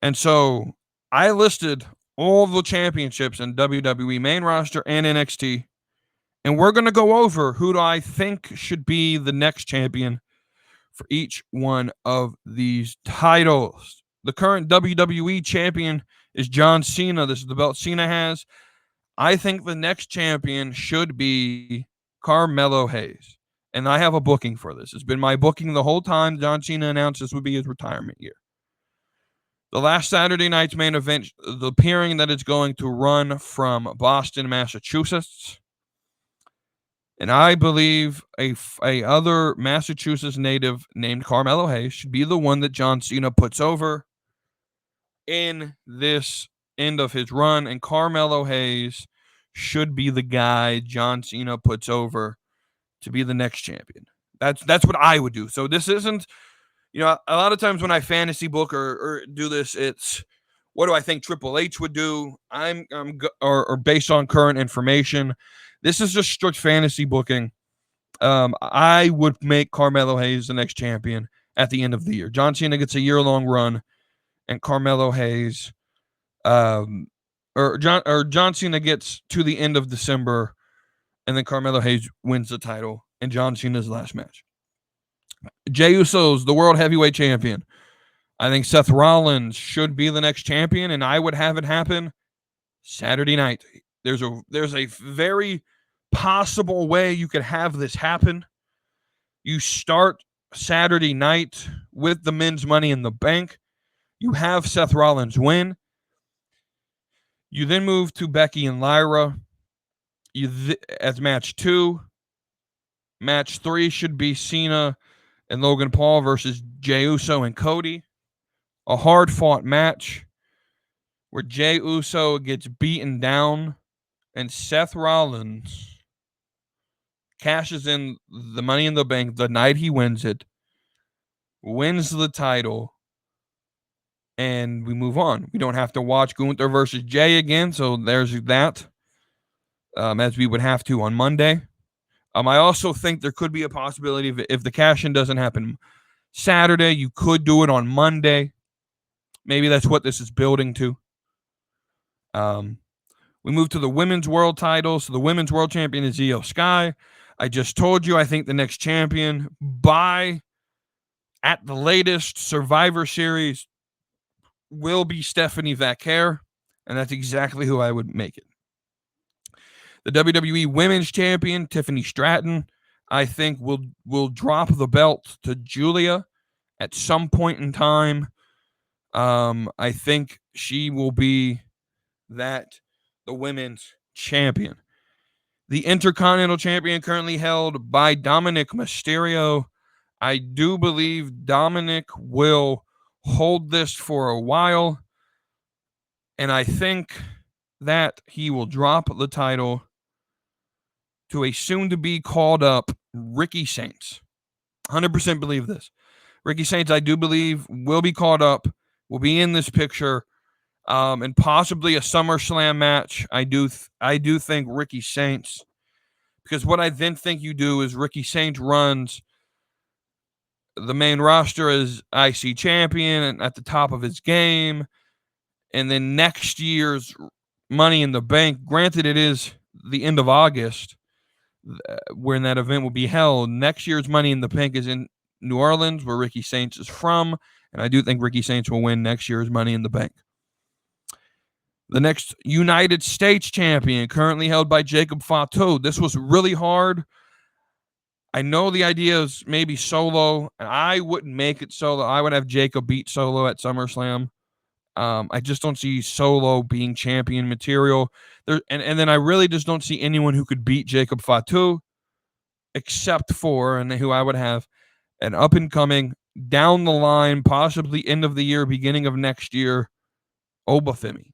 And so I listed all the championships in WWE main roster and NXT. And we're going to go over who do I think should be the next champion for each one of these titles. The current WWE champion is John Cena. This is the belt Cena has. I think the next champion should be Carmelo Hayes. And I have a booking for this. It's been my booking the whole time John Cena announced this would be his retirement year. The last Saturday night's main event, the appearing that it's going to run from Boston, Massachusetts. And I believe a other Massachusetts native named Carmelo Hayes should be the one that John Cena puts over in this end of his run. And Carmelo Hayes should be the guy John Cena puts over to be the next champion. That's what I would do. So this isn't, a lot of times when I fantasy book or do this, it's what do I think Triple H would do? Or based on current information. This is just strict fantasy booking. I would make Carmelo Hayes the next champion at the end of the year. John Cena gets a year-long run, and Carmelo Hayes, John Cena gets to the end of December, and then Carmelo Hayes wins the title in John Cena's last match. Jey Uso's the World Heavyweight Champion. I think Seth Rollins should be the next champion, and I would have it happen Saturday night. There's a very possible way you could have this happen. You start Saturday night with the men's Money in the Bank. You have Seth Rollins win. You then move to Becky and Lyra as match 2. Match 3 should be Cena and Logan Paul versus Jey Uso and Cody. A hard-fought match where Jey Uso gets beaten down and Seth Rollins cashes in the Money in the Bank the night he wins it, wins the title, and we move on. We don't have to watch Gunther versus Jey again, so there's that, as we would have to on Monday. I also think there could be a possibility if the cash-in doesn't happen Saturday, you could do it on Monday. Maybe that's what this is building to. We move to the women's world title. So the women's world champion is Io Sky. I just told you I think the next champion at the latest Survivor Series will be Stephanie Vaquer, and that's exactly who I would make it. The WWE Women's Champion, Tiffany Stratton, I think will drop the belt to Julia at some point in time. I think she will be the women's champion. The Intercontinental Champion currently held by Dominic Mysterio. I do believe Dominic will hold this for a while, and I think that he will drop the title to a soon-to-be called-up Ricky Saints. 100% believe this. Ricky Saints, I do believe, will be called up, will be in this picture, and possibly a SummerSlam match. I do think Ricky Saints, because what I then think you do is Ricky Saints runs the main roster as IC champion and at the top of his game, and then next year's Money in the Bank, granted it is the end of August, when that event will be held. Next year's Money in the Bank is in New Orleans, where Ricky Saints is from, and I do think Ricky Saints will win next year's Money in the Bank. The next United States champion, currently held by Jacob Fatu. This was really hard. I know the idea is maybe Solo, and I wouldn't make it Solo. I would have Jacob beat Solo at SummerSlam. I just don't see Solo being champion material. And then I really just don't see anyone who could beat Jacob Fatu, except for, and who I would have, an up-and-coming, down the line, possibly end of the year, beginning of next year, Obafemi.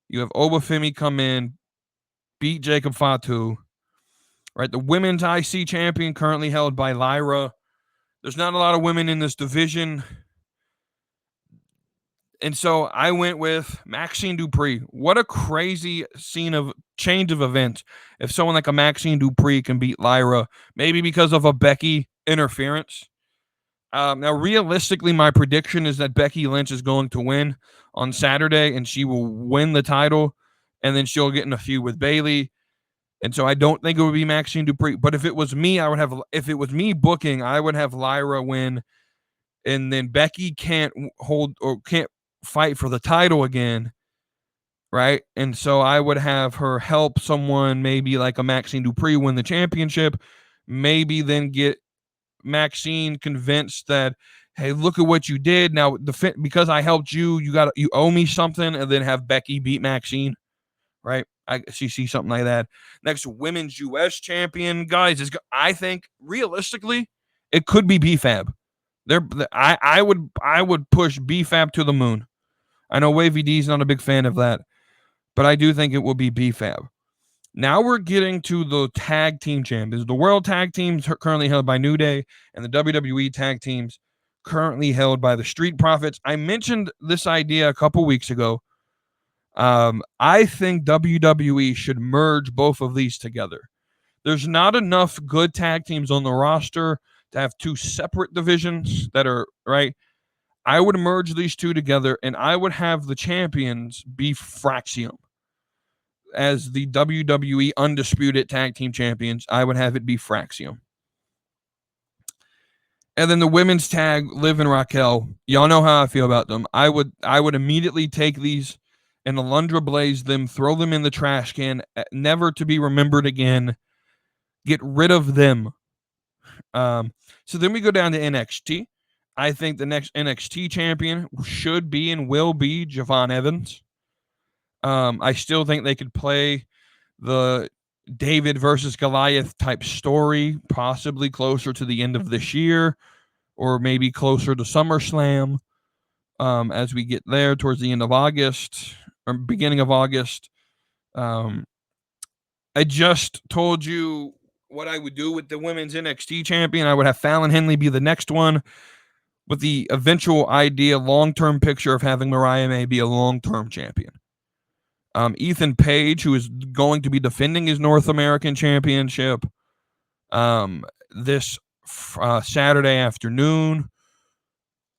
You have Obafemi come in, beat Jacob Fatu. Right, the women's IC champion currently held by Lyra. There's not a lot of women in this division. And so I went with Maxine Dupree. What a crazy change of events. If someone like a Maxine Dupree can beat Lyra, maybe because of a Becky interference. Now, realistically, my prediction is that Becky Lynch is going to win on Saturday, and she will win the title, and then she'll get in a feud with Bayley. And so I don't think it would be Maxine Dupree. But if it was me, if it was me booking, I would have Lyra win, and then Becky can't fight for the title again, right? And so I would have her help someone, maybe like a Maxine Dupree, win the championship, maybe then get Maxine convinced that, hey, look at what you did. Now, because I helped you, you owe me something, and then have Becky beat Maxine, right? I see something like that. Next, women's U.S. champion, guys, I think realistically, it could be BFAB. I would push BFAB to the moon. I know Wavy D's not a big fan of that, but I do think it will be BFAB. Now we're getting to the tag team champions. The world tag teams are currently held by New Day, and the WWE tag teams currently held by the Street Profits. I mentioned this idea a couple weeks ago. I think WWE should merge both of these together. There's not enough good tag teams on the roster to have two separate divisions that are, right? I would merge these two together, and I would have the champions be Fraxium. As the WWE Undisputed Tag Team Champions, I would have it be Fraxium. And then the women's tag, Liv and Raquel. Y'all know how I feel about them. I would immediately take these and Alundra Blaze them, throw them in the trash can, never to be remembered again. Get rid of them. So then we go down to NXT. I think the next NXT champion should be and will be Javon Evans. I still think they could play the David versus Goliath type story, possibly closer to the end of this year, or maybe closer to SummerSlam, as we get there towards the end of August or beginning of August. I just told you what I would do with the women's NXT champion. I would have Fallon Henley be the next one, with the eventual idea, long-term picture of having Mariah May be a long-term champion. Ethan Page, who is going to be defending his North American Championship this Saturday afternoon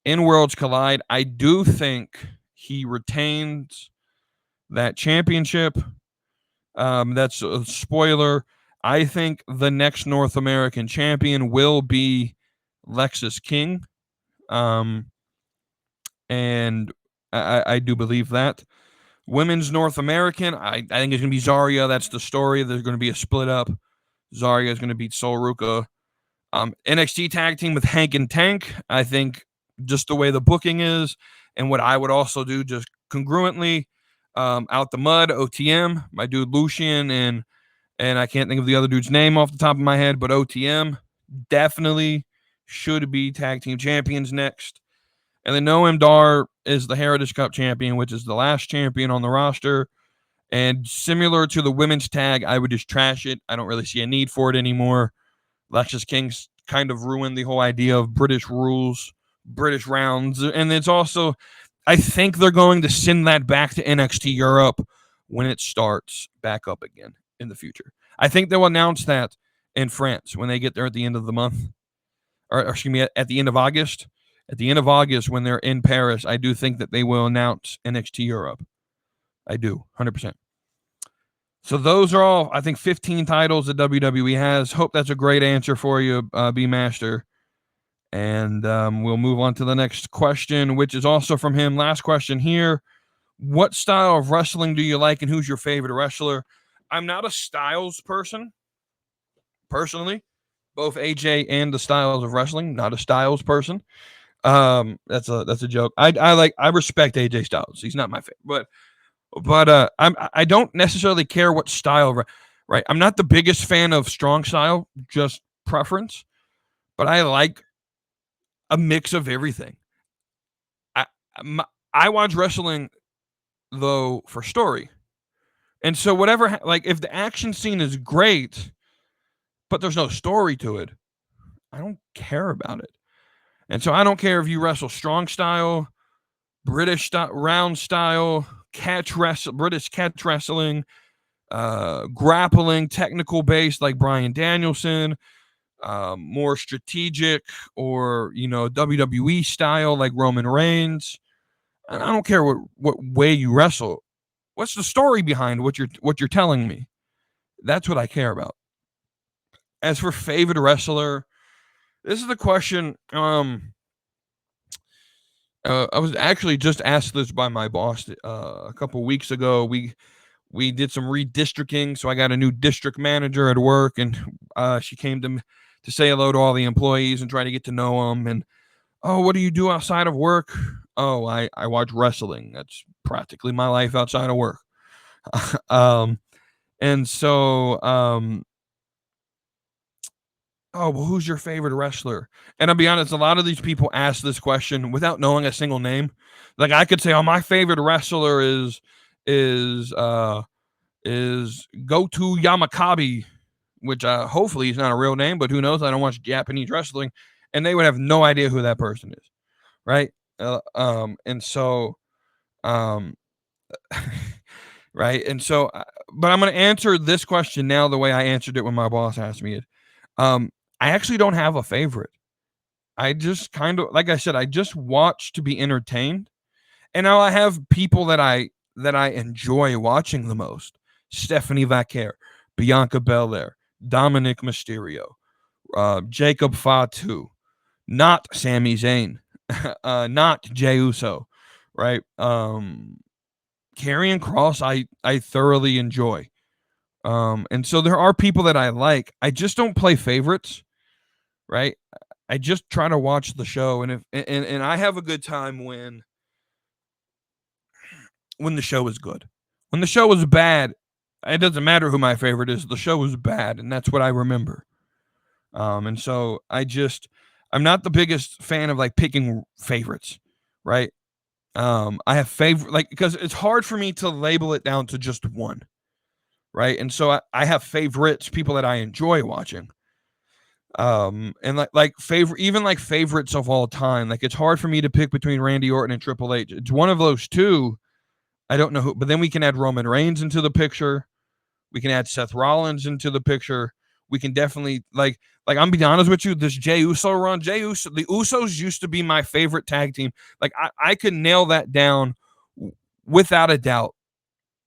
in Worlds Collide. I do think he retains that championship. That's a spoiler. I think the next North American champion will be Lexis King. And I do believe that. Women's North American, I think it's going to be Zarya. That's the story. There's going to be a split up. Zarya is going to beat Sol Ruka. NXT tag team with Hank and Tank. I think just the way the booking is, and what I would also do just congruently, Out the Mud, OTM, my dude Lucian, and I can't think of the other dude's name off the top of my head, but OTM definitely should be tag team champions next. And then Noam Dar is the Heritage Cup champion, which is the last champion on the roster. And similar to the women's tag, I would just trash it. I don't really see a need for it anymore. Lexis King's kind of ruined the whole idea of British rules, British rounds. And it's also, I think they're going to send that back to NXT Europe when it starts back up again in the future. I think they'll announce that in France when they get there at the end of the month. Or excuse me, at the end of August. At the end of August, when they're in Paris, I do think that they will announce NXT Europe. I do, 100%. So those are all, I think, 15 titles that WWE has. Hope that's a great answer for you, B-Master. And we'll move on to the next question, which is also from him. Last question here. What style of wrestling do you like, and who's your favorite wrestler? I'm not a styles person, personally. Both AJ and the styles of wrestling, not a styles person. That's a joke. I respect AJ Styles. He's not my favorite, but I don't necessarily care what style, right? I'm not the biggest fan of strong style, just preference, but I like a mix of everything. I watch wrestling though for story, and so whatever, like if the action scene is great, but there's no story to it, I don't care about it. And so I don't care if you wrestle strong style, British round style, British catch wrestling, grappling, technical based like Bryan Danielson, more strategic or WWE style like Roman Reigns. And I don't care what way you wrestle. What's the story behind what you're telling me? That's what I care about. As for favorite wrestler, this is the question. I was actually just asked this by my boss a couple weeks ago. We did some redistricting, so I got a new district manager at work, and she came to say hello to all the employees and try to get to know them. And oh, what do you do outside of work? Oh, I watch wrestling. That's practically my life outside of work. And so oh, well, who's your favorite wrestler? And I'll be honest, a lot of these people ask this question without knowing a single name. Like I could say, oh, my favorite wrestler is Goto Yamakabe, which hopefully is not a real name, but who knows? I don't watch Japanese wrestling, and they would have no idea who that person is, right? And so, um, right, and so, but I'm going to answer this question now the way I answered it when my boss asked me it. I actually don't have a favorite. I just kind of, like I said, I just watch to be entertained. And now I have people that I enjoy watching the most. Stephanie Vaquer, Bianca Belair, Dominic Mysterio, Jacob Fatu, not Sami Zayn, not Jey Uso, right? Karrion Kross, I thoroughly enjoy. And so there are people that I like. I just don't play favorites, right? I just try to watch the show, and and I have a good time when the show is good. When the show is bad, it doesn't matter who my favorite is. The show is bad, and that's what I remember. And so I'm not the biggest fan of like picking favorites, right? I have favorite because it's hard for me to label it down to just one, right? And so I have favorites, people that I enjoy watching. And like favorite, even like favorites of all time. Like it's hard for me to pick between Randy Orton and Triple H. It's one of those two. I don't know who, but then we can add Roman Reigns into the picture. We can add Seth Rollins into the picture. We can definitely like I'm being honest with you. This Jey Uso run, the Usos used to be my favorite tag team. Like I could nail that down without a doubt.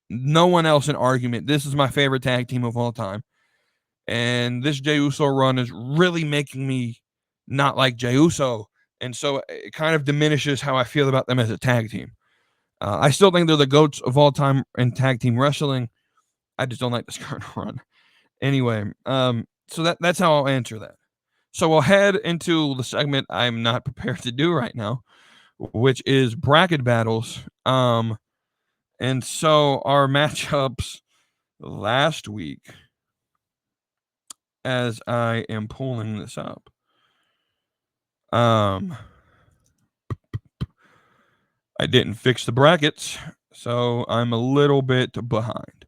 No one else in argument. This is my favorite tag team of all time. And this Jey Uso run is really making me not like Jey Uso. And so it kind of diminishes how I feel about them as a tag team. I still think they're the GOATs of all time in tag team wrestling. I just don't like this current run. Anyway, so that's how I'll answer that. So we'll head into the segment I'm not prepared to do right now, which is bracket battles. And so our matchups last week, as I am pulling this up. I didn't fix the brackets, so I'm a little bit behind.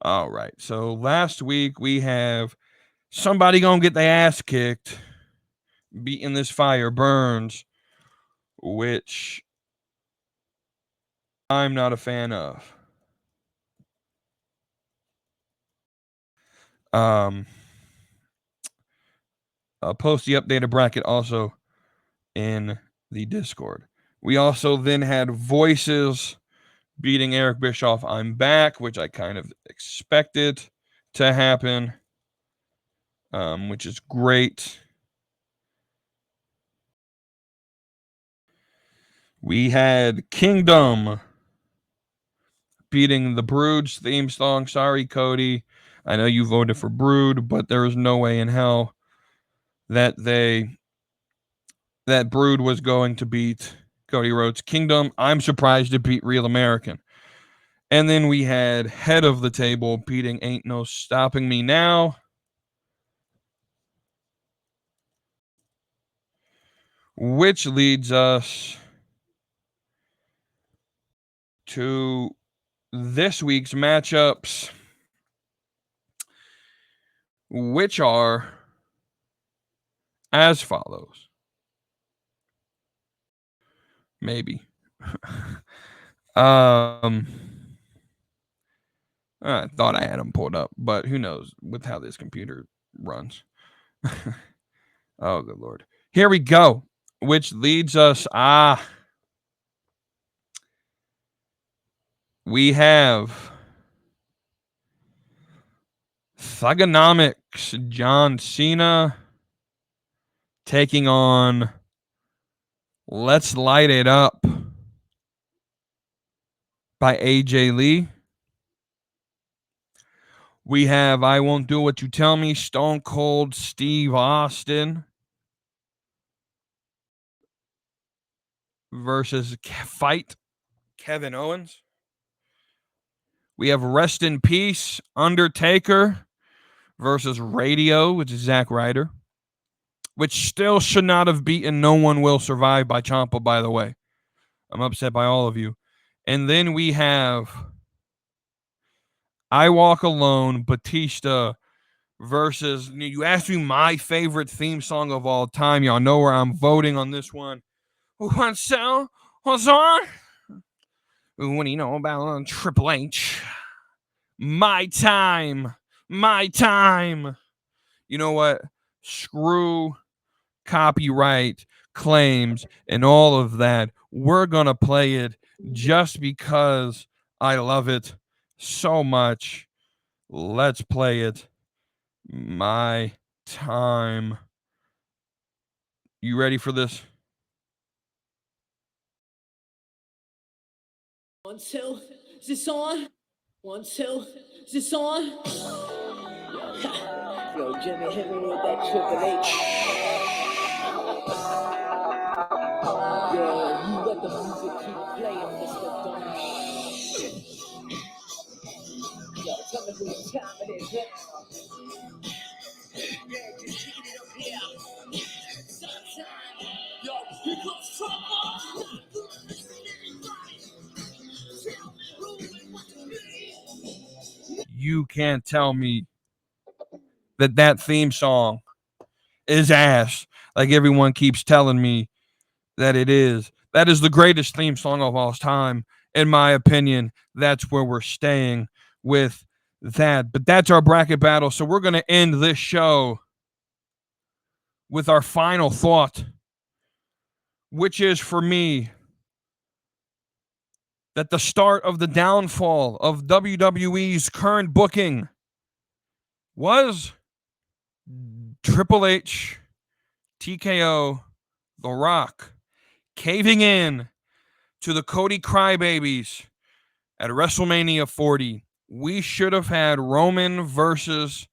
All right. So last week we have somebody gonna get their ass kicked, beating this fire burns, which I'm not a fan of. I'll post the updated bracket also in the Discord. We also then had Voices beating Eric Bischoff. I'm back, which I kind of expected to happen, which is great. We had Kingdom beating the Brood's theme song. Sorry, Cody. I know you voted for Brood, but there is no way in hell that Brood was going to beat Cody Rhodes' Kingdom. I'm surprised it beat Real American. And then we had Head of the Table beating Ain't No Stopping Me Now. Which leads us to this week's matchups, which are as follows. Maybe. I thought I had them pulled up, but who knows with how this computer runs. Oh, good Lord. Here we go, which leads us, we have Thugonomics, John Cena, taking on Let's Light It Up by AJ Lee. We have I Won't Do What You Tell Me, Stone Cold Steve Austin versus Fight Kevin Owens. We have Rest in Peace, Undertaker versus Radio, which is Zack Ryder, which still should not have beaten No One Will Survive by Ciampa, by the way. I'm upset by all of you. And then we have I Walk Alone, Batista versus, you asked me my favorite theme song of all time. Y'all know where I'm voting on this one. What's on? What do you know about Triple H? My time. My time. You know what? Screw copyright claims and all of that. We're going to play it just because I love it so much. Let's play it. My time. You ready for this? 1, 2, is this on? 1, 2, is this on? Yo, Jimmy, hit me with that Triple H. Yo, you let the music keep playing, Mr. Dumb. Yo, tell me whose time it is now. Yeah, just kicking it up here. Sometime, yo, here comes trouble. You can't tell me that theme song is ass, like everyone keeps telling me that it is. That is the greatest theme song of all time, in my opinion. That's where we're staying with that. But that's our bracket battle. So we're going to end this show with our final thought, which is for me that the start of the downfall of WWE's current booking was Triple H, TKO, The Rock, caving in to the Cody Crybabies at WrestleMania 40. We should have had Roman versus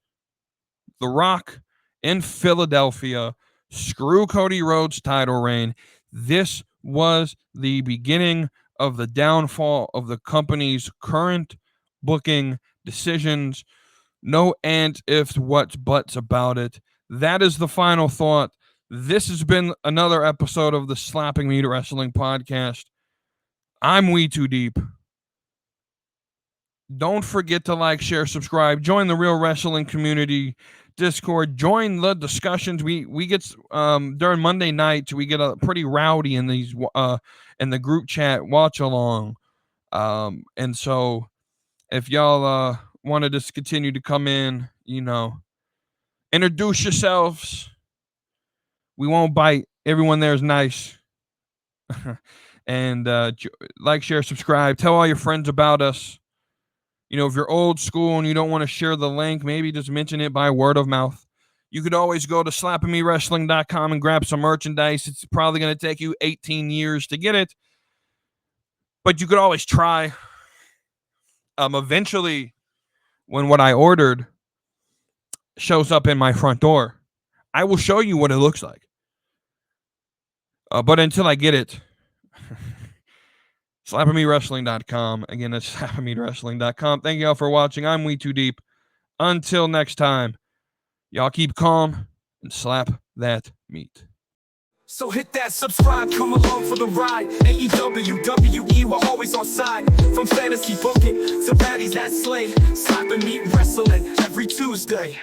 The Rock in Philadelphia. Screw Cody Rhodes' title reign. This was the beginning of the downfall of the company's current booking decisions. No and ifs, what's, buts about it. That is the final thought. This has been another episode of the Slapping Meat Wrestling Podcast. I'm WETOODEEP. Don't forget to like, share, subscribe. Join the Real Wrestling Community Discord. Join the discussions. We get during Monday nights. We get a pretty rowdy in these in the group chat watch along. And so if y'all want to just continue to come in, introduce yourselves. We won't bite. Everyone there is nice. And like, share, subscribe. Tell all your friends about us. If you're old school and you don't want to share the link, maybe just mention it by word of mouth. You could always go to slappingmewrestling.com and grab some merchandise. It's probably going to take you 18 years to get it, but you could always try. Eventually, when what I ordered shows up in my front door, I will show you what it looks like. But until I get it, slappingmewrestling.com. Again, that's slappingmewrestling.com. Thank y'all for watching. I'm WETOODEEP. Until next time, y'all keep calm and slap that meat. So hit that subscribe, come along for the ride. AEW, WWE, we're always on side. From fantasy booking to baddies that slay. Slapping meat wrestling every Tuesday.